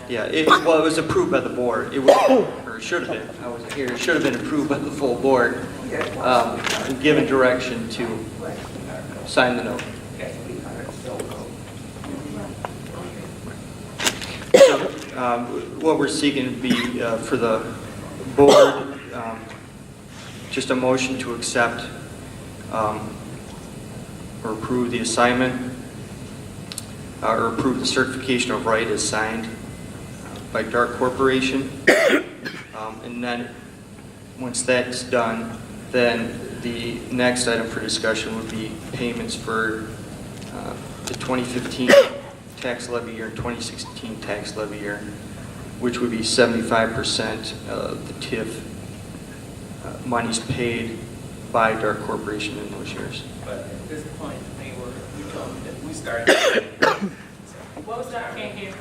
Yeah, it was approved by the board. It was, or it should have been. I wasn't here. It should have been approved by the full board, and given direction to sign the note. What we're seeking to be for the board, just a motion to accept or approve the assignment or approve the certification of right as signed by Dark Corporation. And then, once that's done, then the next item for discussion would be payments for the 2015 tax levy year and 2016 tax levy year, which would be 75% of the TIF monies paid by Dark Corporation in those years. But at this point, we told them that we started. What was that? I can't hear.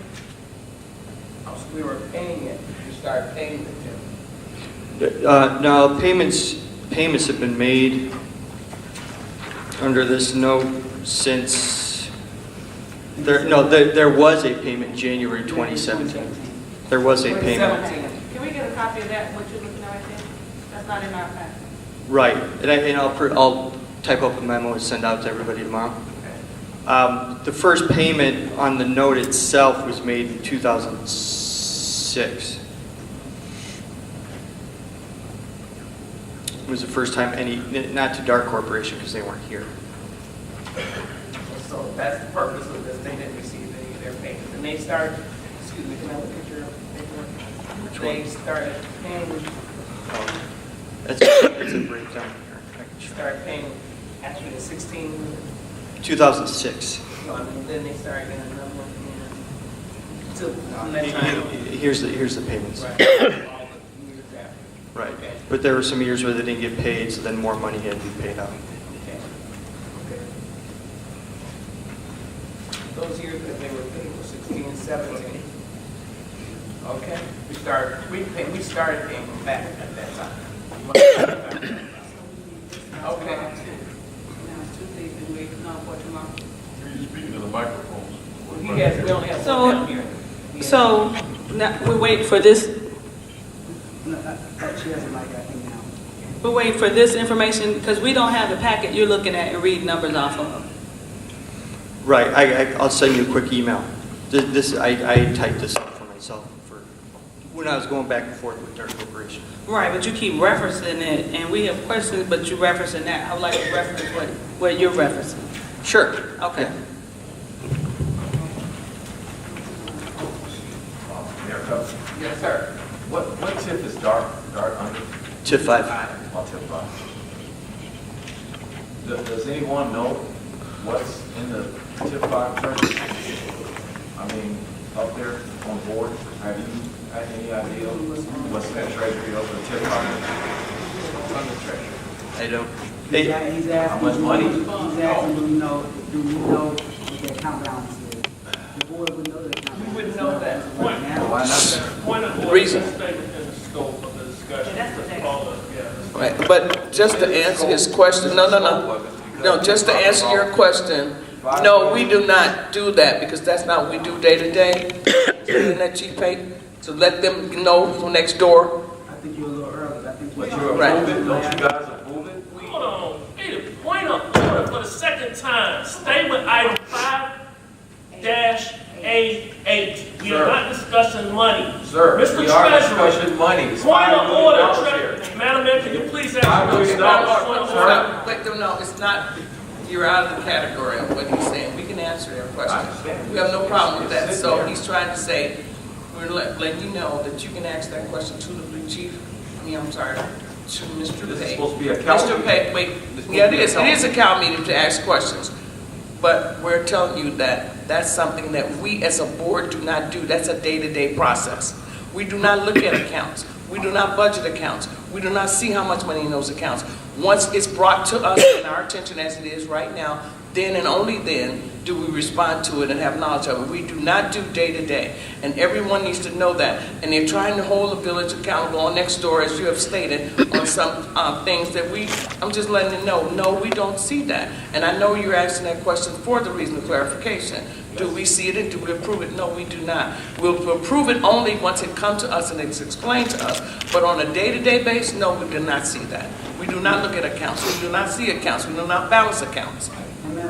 Oh, so we were paying it. We started paying the TIF. Now, payments have been made under this note since, there was a payment in January 2017. There was a payment. 2017. Can we get a copy of that, what you're looking at right there? That's not in our packet. Right, and I'll type up a memo and send out to everybody tomorrow. The first payment on the note itself was made in 2006. It was the first time not to Dark Corporation because they weren't here. So that's the purpose of this. They didn't receive any of their payments. And they started, excuse me, can I look at your paperwork? They started paying, That's a breakdown here. I can show started paying actually in 16, 2006. and then they started getting another one in to from that time. Here's the payments. Right. All the years after. Right. Okay. But there were some years where they didn't get paid, so then more money had to be paid out. Okay. Okay. Those years that they were paying were 16 and 17. Okay. We started paying them back at that time. Okay. Now, Tuesday, we waiting on for tomorrow. You're speaking to the microphone. We only have So- one here. So, now, we wait for this, She has a mic, I think, now. we're waiting for this information, because we don't have the packet you're looking at and read numbers off of. Right, I'll send you a quick email. I typed this up for myself when I was going back and forth with Dark Corporation. Right, but you keep referencing it, and we have questions, but you're referencing that. I would like to reference what you're referencing. Sure. Okay. Mayor Cup, Yes, sir. what TIF is dark under? TIF 5. On TIF 5. Does anyone know what's in the TIF 5 treasury? I mean, up there on board, have you had any idea what's in the treasury of the TIF 5? On the treasury. I don't. He's asking. How much money? He's asking, do we know what the account balance is? The board would know the account balance. We wouldn't know that. Right now. Why not? Point of order, Reason. this statement in the scope of the discussion. Right, but just to answer his question, no, just to answer your question, no, we do not do that, because that's not what we do day to day. Isn't that Chief Pate? To let them know from next door. I think you're a little early. I think But you're you Right. approve it, don't you guys approve it? Hold on, hey, point of order for the second time. Stay with item 5-A8. We are Sir. not discussing money. Sir, Mr. we are Treasurer, discussing money. It's point $5 of million order, here. Madam Mayor, can you please $5 ask million, Mr. Point of sir. order? But no, it's not, you're out of the category of what he's saying. We can answer that question. We have no problem with that. So he's trying to say, we're letting you know that you can ask that question to the chief, I'm sorry, to Mr. This is Pate. supposed to be a council Mr. Pate, wait, yeah, it is a cow meeting to ask questions. But we're telling you that that's something that we as a board do not do. That's a day-to-day process. We do not look at accounts. We do not budget accounts. We do not see how much money in those accounts. Once it's brought to us and our attention as it is right now, then and only then do we respond to it and have knowledge of it. We do not do day to day, and everyone needs to know that. And they're trying to hold the village accountable on next door, as you have stated, on some things that I'm just letting you know, no, we don't see that. And I know you're asking that question for the reason of clarification. Do we see it and do we approve it? No, we do not. We'll approve it only once it comes to us and it's explained to us. But on a day-to-day basis, no, we do not see that. We do not look at accounts. We do not see accounts. We do not balance accounts.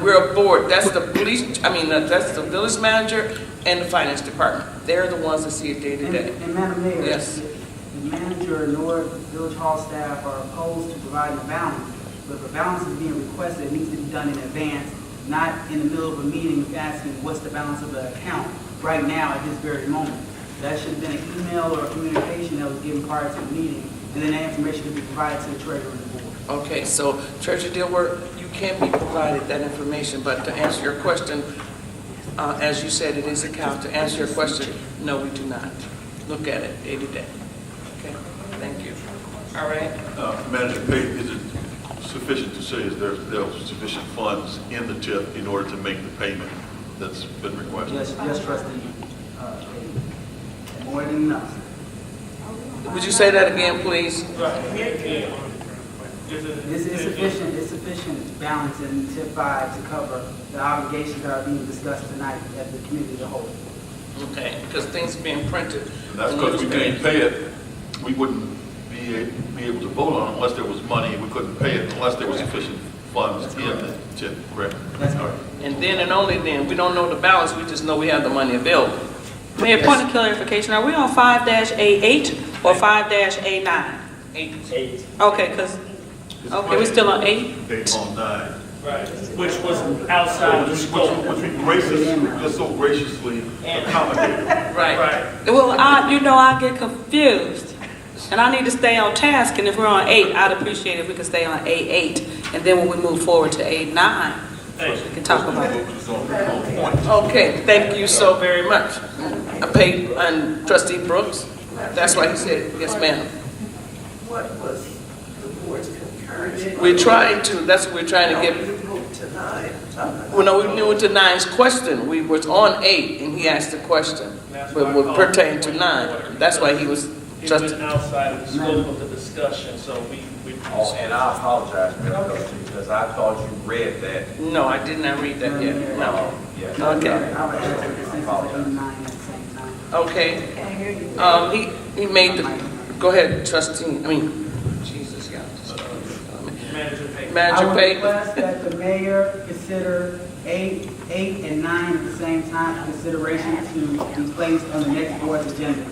We're a board. That's the that's the village manager and the finance department. They're the ones that see it day to day. And Madam Mayor, Yes. the manager nor village hall staff are opposed to providing a balance, but if a balance is being requested, it needs to be done in advance, not in the middle of a meeting asking what's the balance of the account right now at this very moment. That should have been an email or a communication that was given prior to the meeting, and then that information could be provided to the treasurer and the board. Okay, so Treasurer Dilworth, you can be provided that information, but to answer your question, as you said, it is account. To answer your question, no, we do not look at it day to day. Okay, thank you. All right. Manager Pate, is it sufficient to say is there are sufficient funds in the TIF in order to make the payment that's been requested? Yes, trustee. More than enough. Would you say that again, please? It's sufficient balance in TIF 5 to cover the obligations that are being discussed tonight at the committee as a whole. Okay, because things are being printed. And that's because we can't pay it. We wouldn't be able to vote on it unless there was money. We couldn't pay it unless there was sufficient funds in the TIF, correct? That's correct. And then and only then, we don't know the balance, we just know we have the money available. Mayor, point of clarification, are we on 5-A8 or 5-A9? 8. Okay, because, okay, we're still on 8? They on 9. Right, which was outside the scope. Which we just so graciously accommodated. Right. Right. Well, I get confused, and I need to stay on task, and if we're on 8, I'd appreciate if we could stay on A8, and then when we move forward to A9, we can talk about it. Okay, thank you so very much. And Trustee Brooks, that's why he said, yes, ma'am. What was the board's concurrence? We're trying to, that's what we're trying to get. We moved to 9. Well, no, we knew to 9's question. We was on 8, and he asked the question, but would pertain to 9. That's why he was It just. went outside of the scope of the discussion, so we. Oh, and I apologize, Mr. Trustee, because I thought you read that. No, I did not read that yet. No. Yeah. Okay. I would ask for the census of 89 at the same time. Okay. He made the. Go ahead, Trustee. Jesus, y'all. Manager Payton. I Manager would Payton. request that the mayor consider 8 and 9 at the same time for consideration to be placed on the next board's agenda.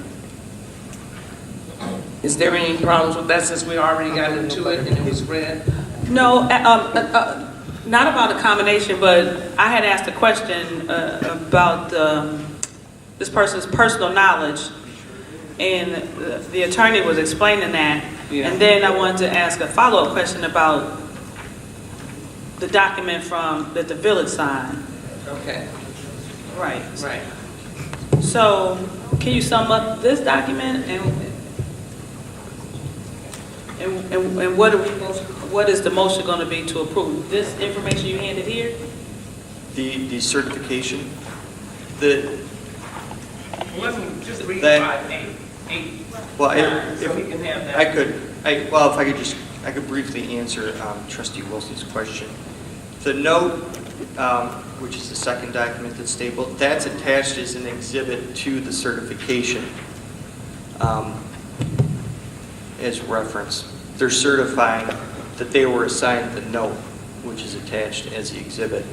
Is there any problems with that since we already got into it and it was read? No, not about the combination, but I had asked a question about this person's personal knowledge, and the attorney was explaining that. Yeah. And then I wanted to ask a follow-up question about the document that the village signed. Okay, Right. right. So, can you sum up this document and what is the motion going to be to approve? This information you handed here? The certification, the, Wasn't just read That- 5-8. well, So we can have that. if I could briefly answer Trustee Wilson's question. The note, which is the second document that's stapled, that's attached as an exhibit to the certification as reference. They're certifying that they were assigned the note, which is attached as the exhibit.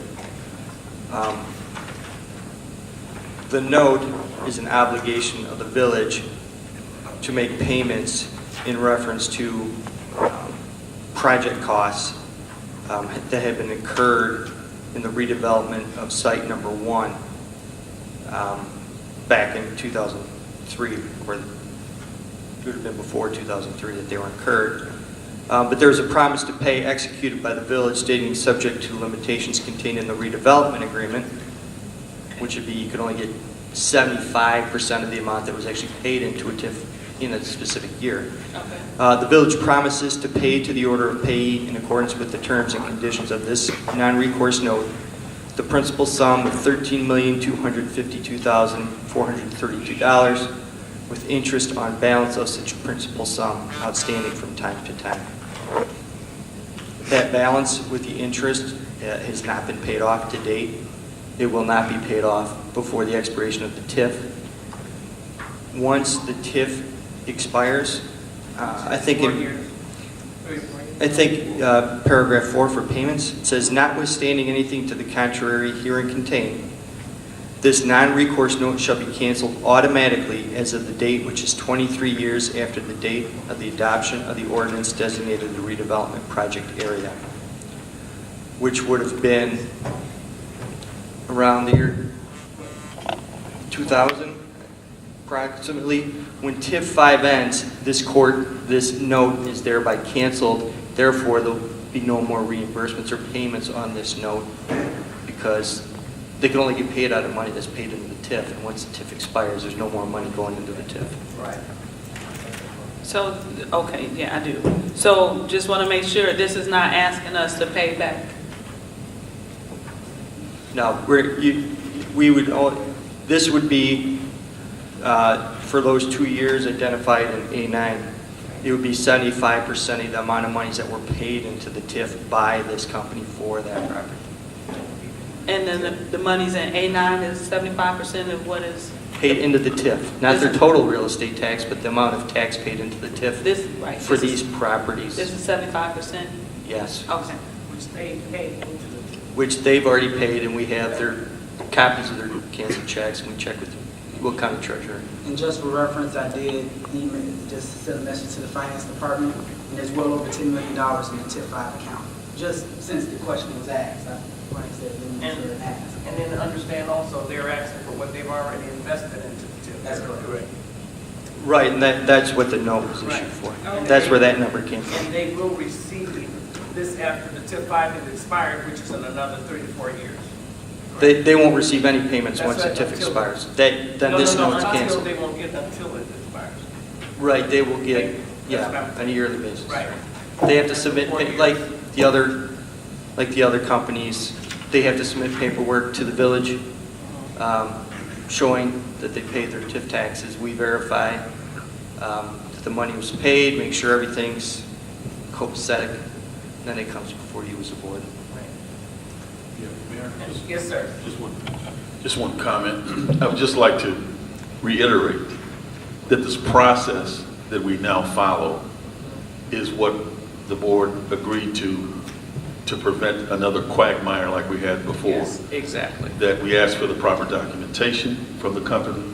The note is an obligation of the village to make payments in reference to project costs that have been incurred in the redevelopment of site number 1 back in 2003, or it would have been before 2003 that they were incurred. But there was a promise to pay executed by the village stating subject to limitations contained in the redevelopment agreement, which would be you could only get 75% of the amount that was actually paid into a TIF in a specific year. Okay. The village promises to pay to the order of payee in accordance with the terms and conditions of this non-recourse note the principal sum of $13,252,432 with interest on balance of such principal sum outstanding from time to time. That balance with the interest has not been paid off to date. It will not be paid off before the expiration of the TIF. Once the TIF expires, I think paragraph 4 for payments, it says, notwithstanding anything to the contrary herein contained, this non-recourse note shall be canceled automatically as of the date which is 23 years after the date of the adoption of the ordinance designated the redevelopment project area, which would have been around the year 2000, approximately. When TIF 5 ends, this note is thereby canceled. Therefore, there will be no more reimbursements or payments on this note because they can only get paid out of money that's paid into the TIF. And once the TIF expires, there's no more money going into the TIF. Right. So, okay, yeah, I do. So just want to make sure this is not asking us to pay back. No, this would be for those 2 years identified in A9. It would be 75% of the amount of monies that were paid into the TIF by this company for that property. And then the monies in A9 is 75% of what is? Paid into the TIF, not their total real estate tax, but the amount of tax paid into the TIF for these properties. This is 75%? Yes. Okay. Which they paid into the. Which they've already paid, and we have their copies of their canceled checks, and we check with the Will County Treasurer. And just for reference, I did just send a message to the finance department, and there's well over $10 million in the TIF 5 account. Just since the question was asked, I said, and asked. And then understand also they're asking for what they've already invested into the TIF. That's correct. Right, and that's what the note was issued for. Okay. That's where that number came from. And they will receive this after the TIF 5 has expired, which is in another 3 to 4 years. They won't receive any payments That's once the right, TIF until- expires. Then this note's canceled. They won't get until it expires. Right, they will get, That's what I'm- on a yearly basis. Right. They have to submit, like the other companies, they have to submit paperwork to the village showing that they paid their TIF taxes. We verify that the money was paid, make sure everything's copacetic, then it comes before you as a board. Yeah, Mayor? Yes, sir. Just one comment. I would just like to reiterate that this process that we now follow is what the board agreed to prevent another quagmire like we had before. Yes, exactly. That we ask for the proper documentation from the company,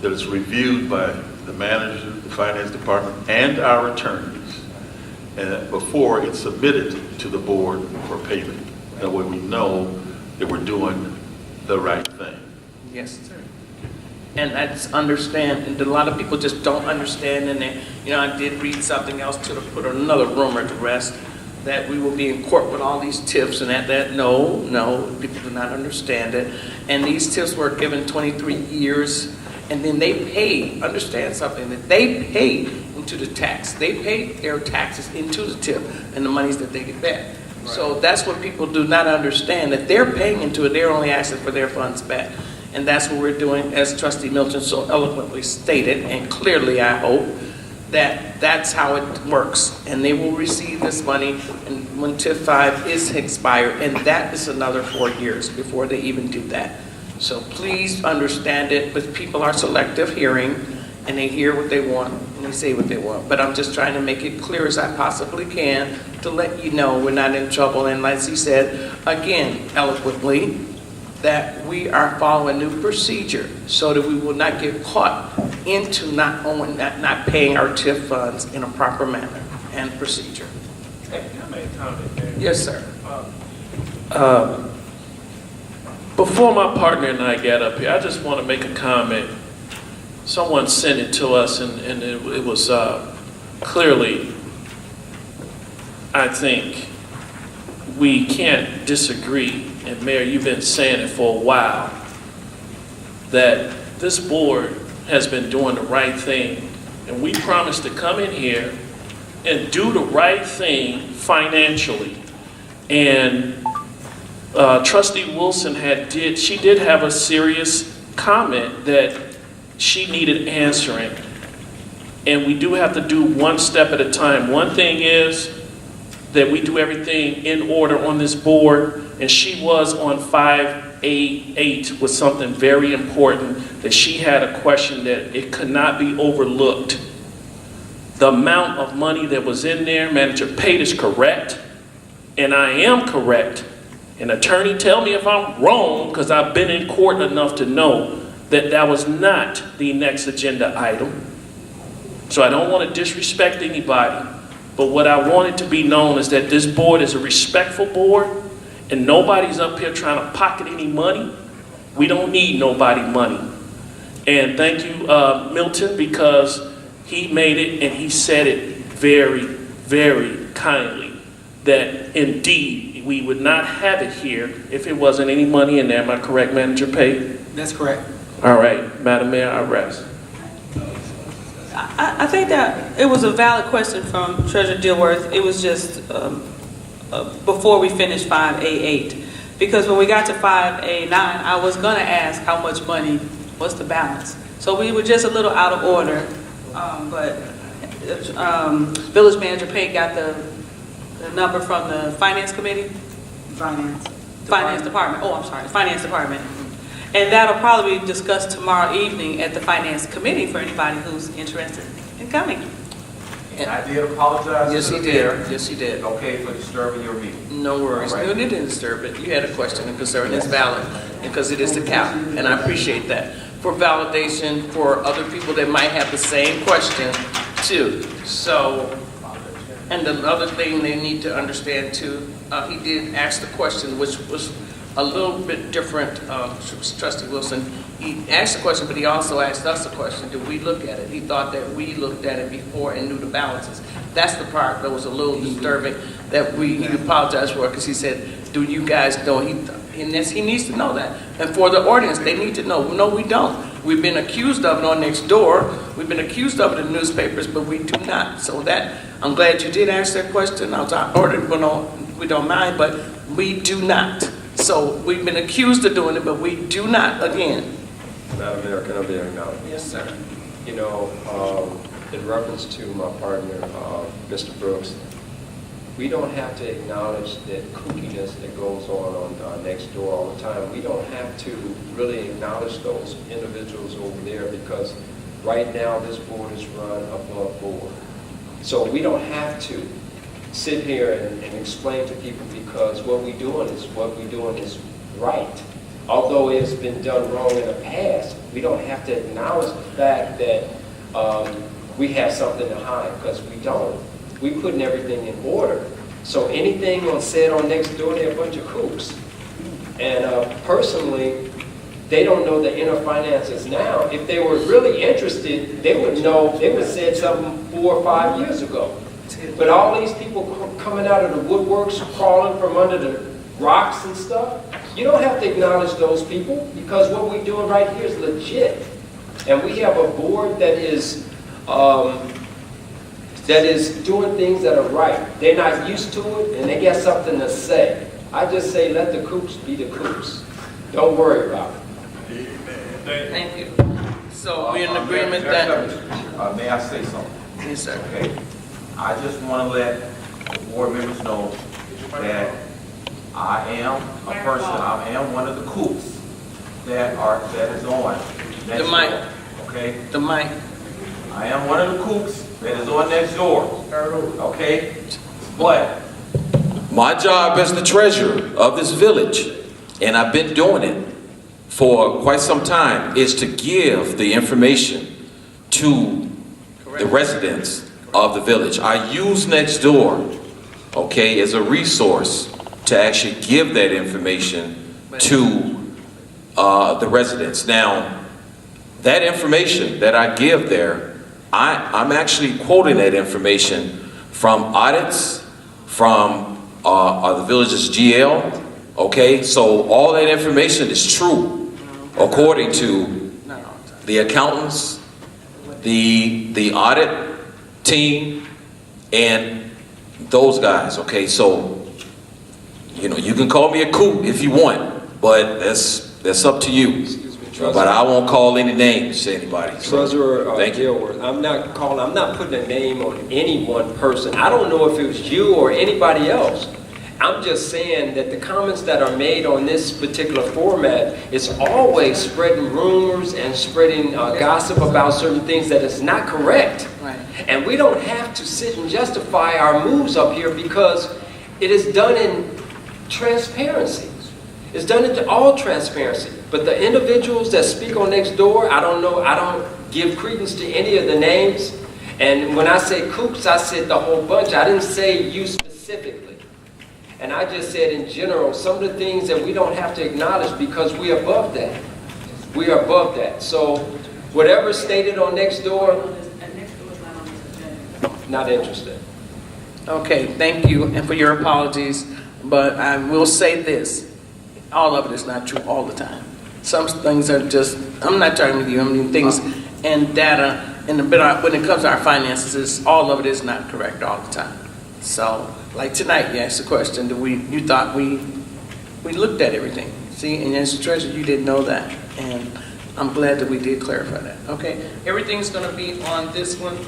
that it's reviewed by the manager, the finance department, and our attorneys, and before it's submitted to the board for payment. That way we know that we're doing the right thing. Yes, sir. And that's understand, and a lot of people just don't understand, and they, I did read something else to put another rumor to rest, that we will be in court with all these TIFs and no, people do not understand it. And these TIFs were given 23 years, and then they pay, understand something, that they pay into the tax. They pay their taxes into the TIF and the monies that they get back. Right. So that's what people do not understand, that they're paying into it, they're only asking for their funds back. And that's what we're doing, as Trustee Milton so eloquently stated, and clearly I hope, that that's how it works. And they will receive this money and when TIF 5 is expired, and that is another 4 years before they even do that. So please understand it, but people are selective hearing, and they hear what they want, and they say what they want. But I'm just trying to make it clear as I possibly can to let you know we're not in trouble. And like he said, again, eloquently, that we are following a new procedure so that we will not get caught into not paying our TIF funds in a proper manner and procedure. Hey, can I make a comment there? Yes, sir. Before my partner and I got up here, I just want to make a comment. Someone sent it to us, and it was clearly, I think, we can't disagree, and Mayor, you've been saying it for a while, that this board has been doing the right thing, and we promised to come in here and do the right thing financially. And Trustee Wilson she did have a serious comment that she needed answering. And we do have to do one step at a time. One thing is that we do everything in order on this board, and she was on 5A8 with something very important, that she had a question that it could not be overlooked. The amount of money that was in there, Manager Pate is correct, and I am correct. An attorney, tell me if I'm wrong, because I've been in court enough to know that that was not the next agenda item. So I don't want to disrespect anybody, but what I want it to be known is that this board is a respectful board, and nobody's up here trying to pocket any money. We don't need nobody money. And thank you, Milton, because he made it and he said it very, very kindly, that indeed we would not have it here if it wasn't any money in there. Am I correct, Manager Pate? That's correct. All right, Madam Mayor, I rest. I think that it was a valid question from Treasurer Dilworth. It was just before we finished 5A8. Because when we got to 5A9, I was going to ask how much money was the balance. So we were just a little out of order. But Village Manager Pate got the number from the Finance Committee? Finance Department. Oh, I'm sorry, Finance Department. And that'll probably be discussed tomorrow evening at the Finance Committee for anybody who's interested in coming. And I did apologize. Yes, to he the did. mayor, Yes, he did. Okay, for disturbing your meeting. No worries. All right. No, you didn't disturb it. You had a question and concern. It's valid because it is the cap, and I appreciate that. For validation for other people that might have the same question too. So, and the other thing they need to understand too, he did ask the question, which was a little bit different, Trustee Wilson. He asked the question, but he also asked us a question. Did we look at it? He thought that we looked at it before and knew the balances. That's the part that was a little disturbing that he apologized for, because he said, do you guys know? He needs to know that. And for the audience, they need to know. No, we don't. We've been accused of it on Next Door. We've been accused of it in newspapers, but we do not. So that, I'm glad you did ask that question. We don't mind, but we do not. So we've been accused of doing it, but we do not, again. Madam Mayor, can I be acknowledged? Yes, sir. You know, in reference to my partner, Mr. Brooks, we don't have to acknowledge that kookiness that goes on Next Door all the time. We don't have to really acknowledge those individuals over there, because right now this board is run above board. So we don't have to sit here and explain to people, because what we're doing is right. Although it's been done wrong in the past, we don't have to acknowledge the fact that we have something to hide, because we don't. We're putting everything in order. So anything said on Next Door, they're a bunch of kooks. And personally, they don't know the inner finances now. If they were really interested, they would know, they would have said something 4 or 5 years ago. But all these people coming out of the woodworks, crawling from under the rocks and stuff, you don't have to acknowledge those people, because what we're doing right here is legit. And we have a board that is doing things that are right. They're not used to it, and they got something to say. I just say let the kooks be the kooks. Don't worry about it. Thank you. So we're in agreement that... May I say something? Yes, sir. Okay. I just want to let the board members know that I am a person, I am one of the kooks that is on Next The mic. Door. Okay? The mic. I am one of the kooks that is on Next Door. Okay? But my job as the treasurer of this village, and I've been doing it for quite some time, is to give the information to the residents of the village. I use Next Door, okay, as a resource to actually give that information to the residents. Now, that information that I give there, I'm actually quoting that information from audits, from the village's GL, okay? So all that information is true according to the accountants, the audit team, and those guys, okay? So, you know, you can call me a coot if you want, but that's up to you. But I won't call any names to anybody. So, Treasurer thank you. Gilworth, I'm not putting a name on any one person. I don't know if it was you or anybody else. I'm just saying that the comments that are made on this particular format is always spreading rumors and spreading gossip about certain things that is not correct. Right. And we don't have to sit and justify our moves up here because it is done in transparency. It's done in all transparency. But the individuals that speak on next door, I don't know, I don't give credence to any of the names. And when I say kooks, I said the whole bunch. I didn't say you specifically. And I just said in general, some of the things that we don't have to acknowledge because we're above that. We are above that. So whatever's stated on next door, not interested. Okay, thank you, and for your apologies, but I will say this, all of it is not true all the time. Some things are just, I'm not talking with you, I mean, things and data, and when it comes to our finances, all of it is not correct all the time. So, like tonight, you asked the question, you thought we looked at everything. See, and as the treasurer, you didn't know that, and I'm glad that we did clarify that. Okay, everything's gonna be on this one.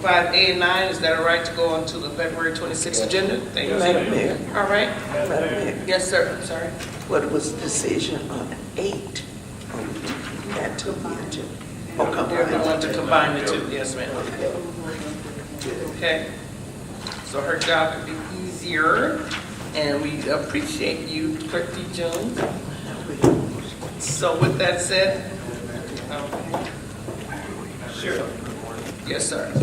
5A and 9, is that all right to go on to the February 26th agenda? Thank you. Madam Mayor. All right. Madam Mayor. Yes, sir. I'm sorry. What was the decision on 8? That to the agenda. Oh, come They're on. going to combine the two. Yes, ma'am. Okay. So her job could be easier, and we appreciate you, Clerk D. Jones. So with that said, sure. Yes, sir.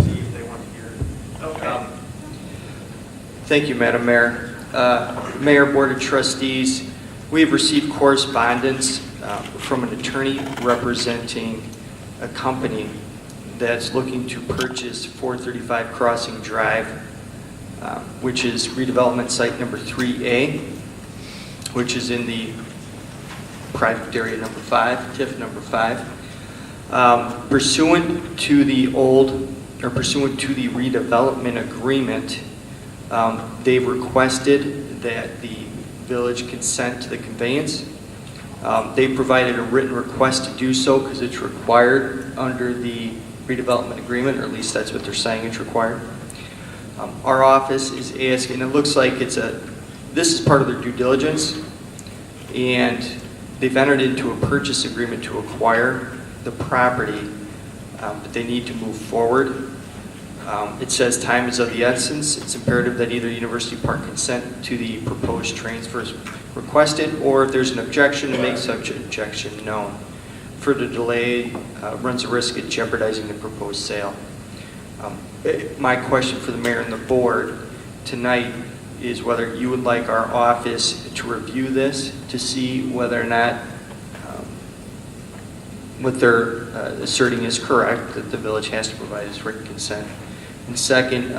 Okay. Thank you, Madam Mayor. Mayor, Board of Trustees, we have received correspondence from an attorney representing a company that's looking to purchase 435 Crossing Drive, which is redevelopment site number 3A, which is in the project area number 5, TIF number 5. Pursuant to the redevelopment agreement, they've requested that the village consent to the conveyance. They provided a written request to do so because it's required under the redevelopment agreement, or at least that's what they're saying it's required. Our office is asking, it looks like this is part of their due diligence, and they've entered into a purchase agreement to acquire the property, but they need to move forward. It says time is of the essence. It's imperative that either University Park consent to the proposed transfers requested, or if there's an objection, to make such objection known. Further delay runs a risk of jeopardizing the proposed sale. My question for the mayor and the board tonight is whether you would like our office to review this to see whether or not what they're asserting is correct, that the village has to provide its written consent. And second,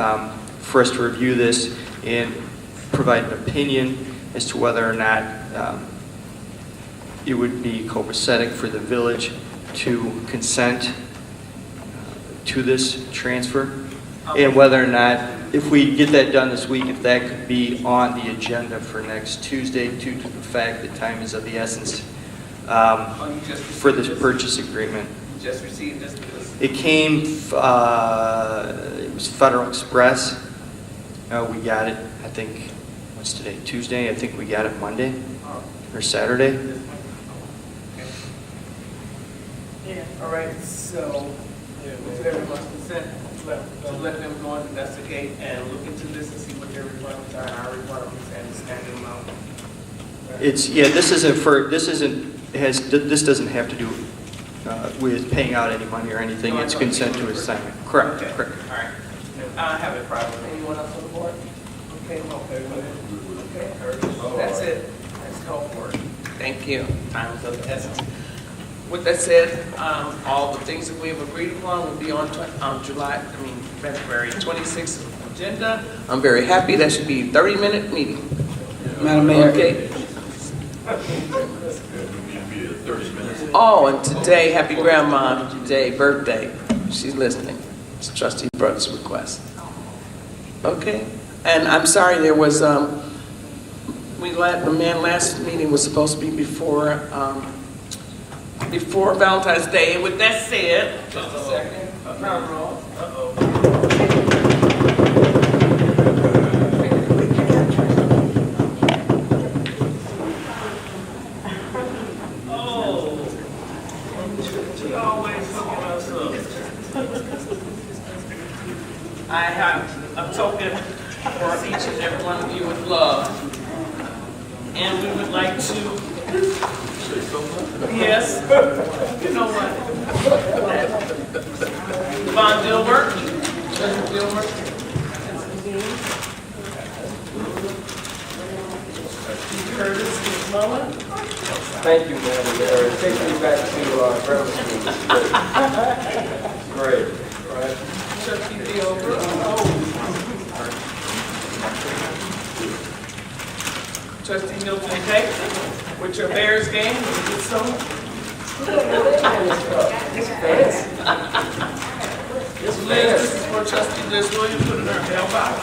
for us to review this and provide an opinion as to whether or not it would be copacetic for the village to consent to this transfer, and whether or not, if we get that done this week, if that could be on the agenda for next Tuesday, due to the fact that time is of the essence for this purchase agreement. You just received this? It came, it was Federal Express. We got it, I think, what's today, Tuesday? I think we got it Monday or Saturday. Yeah. All right, so with everyone's consent, to let them go and investigate and look into this and see what their requirements are, our requirements, and the standard amount. It's, yeah, this doesn't have to do with paying out any money or anything. It's consent to assignment. Correct, Okay. correct. All right. I have a problem. Anyone else on the board? Okay, okay with it. Okay, that's it. Let's go for it. Thank you. Time is of the essence. With that said, all the things that we have agreed upon will be on February 26th agenda. I'm very happy. That should be a 30-minute meeting. Madam Mayor. Okay. 30 minutes. Oh, and today, happy grandma day, birthday. She's listening. It's Trustee Brooks' request. Okay. And I'm sorry, there was, the last meeting was supposed to be before Valentine's Day. And with that said, just a second. Drum roll. I have a token for each and every one of you with love. And we would like to, yes, you know what? Von Dilbert, Treasurer Dilbert. Curtis McMullen. Thank you, Madam Mayor. Take me back to grammar school. Great. Right. Trustee Dilbert. Trustee Milton Tate, with your Bears game, will you get some? This is for Trustee Liz Williams, put it in her mailbox.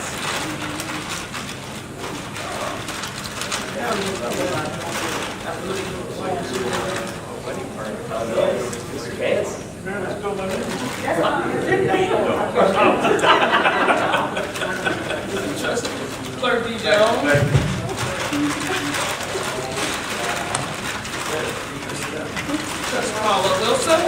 Clerk D. Jones. Trustee Paula Wilson.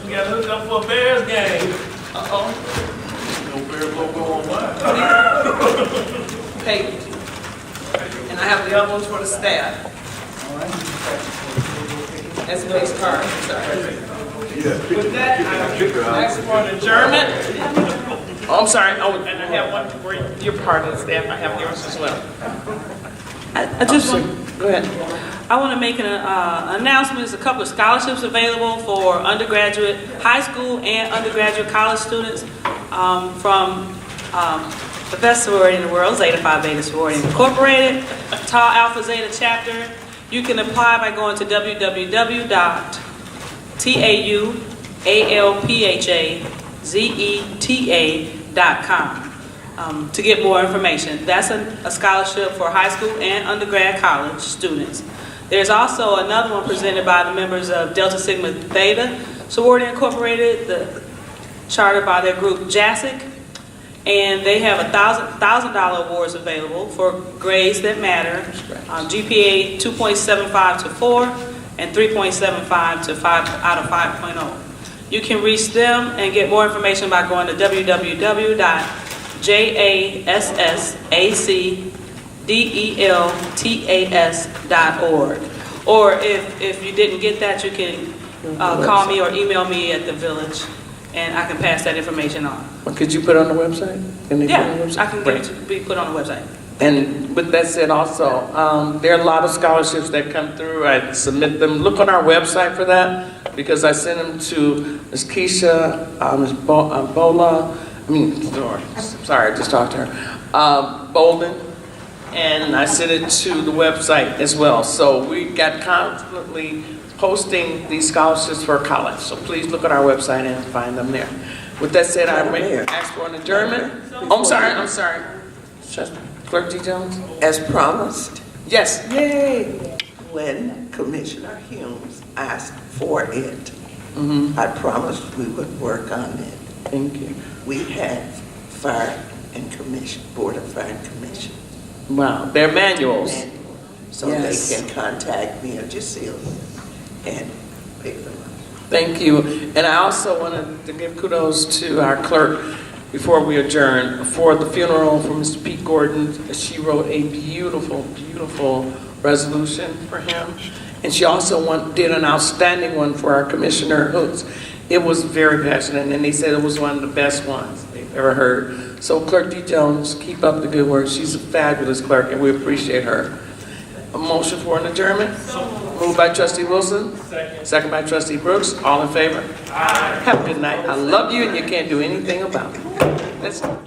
We got hooked up for a Bears game. Uh-oh. No Bears logo on mine. Hey. And I have the other ones for the staff. That's a base card, sorry. With that, I ask for an adjournment. Oh, I'm sorry. Oh, and I have one for your part of the staff. I have yours as well. I just want, Go ahead. I want to make an announcement. There's a couple of scholarships available for undergraduate, high school and undergraduate college students from the best sorority in the world, Zeta Phi Beta Sorority Incorporated, Tau Alpha Zeta Chapter. You can apply by going to www.taualphazeta.com to get more information. That's a scholarship for high school and undergrad college students. There's also another one presented by the members of Delta Sigma Theta Sorority Incorporated, chartered by their group JASIC, and they have $1,000 awards available for grades that matter, GPA 2.75 to 4 and 3.75 to 5 out of 5.0. You can reach them and get more information by going to www.jassacdeltas.org. Or if you didn't get that, you can call me or email me at the village, and I can pass that information on. Could you put it on the website? Can they put it on the website? I can get it to be put on the website. And with that said also, there are a lot of scholarships that come through. I submit them. Look on our website for that, because I send them to Ms. Keisha, Ms. Bola, sorry, I just talked to her, Bolden, and I send it to the website as well. So we got constantly posting these scholarships for college. So please look at our website and find them there. With that said, I ask for an adjournment. Oh, I'm sorry. Clerk D. Jones? As promised. Yes. Yay. When Commissioner Humes asked for it, I promised we would work on it. Thank you. We have Fire and Commission, Board of Fire and Commission. Wow, they're manuals. So they can contact me or Giselle and pick them up. Thank you. And I also wanted to give kudos to our clerk before we adjourn. For the funeral for Mr. Pete Gordon, she wrote a beautiful, beautiful resolution for him. And she also did an outstanding one for our Commissioner Hooks. It was very passionate, and they said it was one of the best ones they've ever heard. So Clerk D. Jones, keep up the good work. She's a fabulous clerk, and we appreciate her. A motion for an adjournment? Moved by trustee Wilson. Second by trustee Brooks. All in favor? Aye. Have a good night. I love you and you can't do anything about it. Let's go.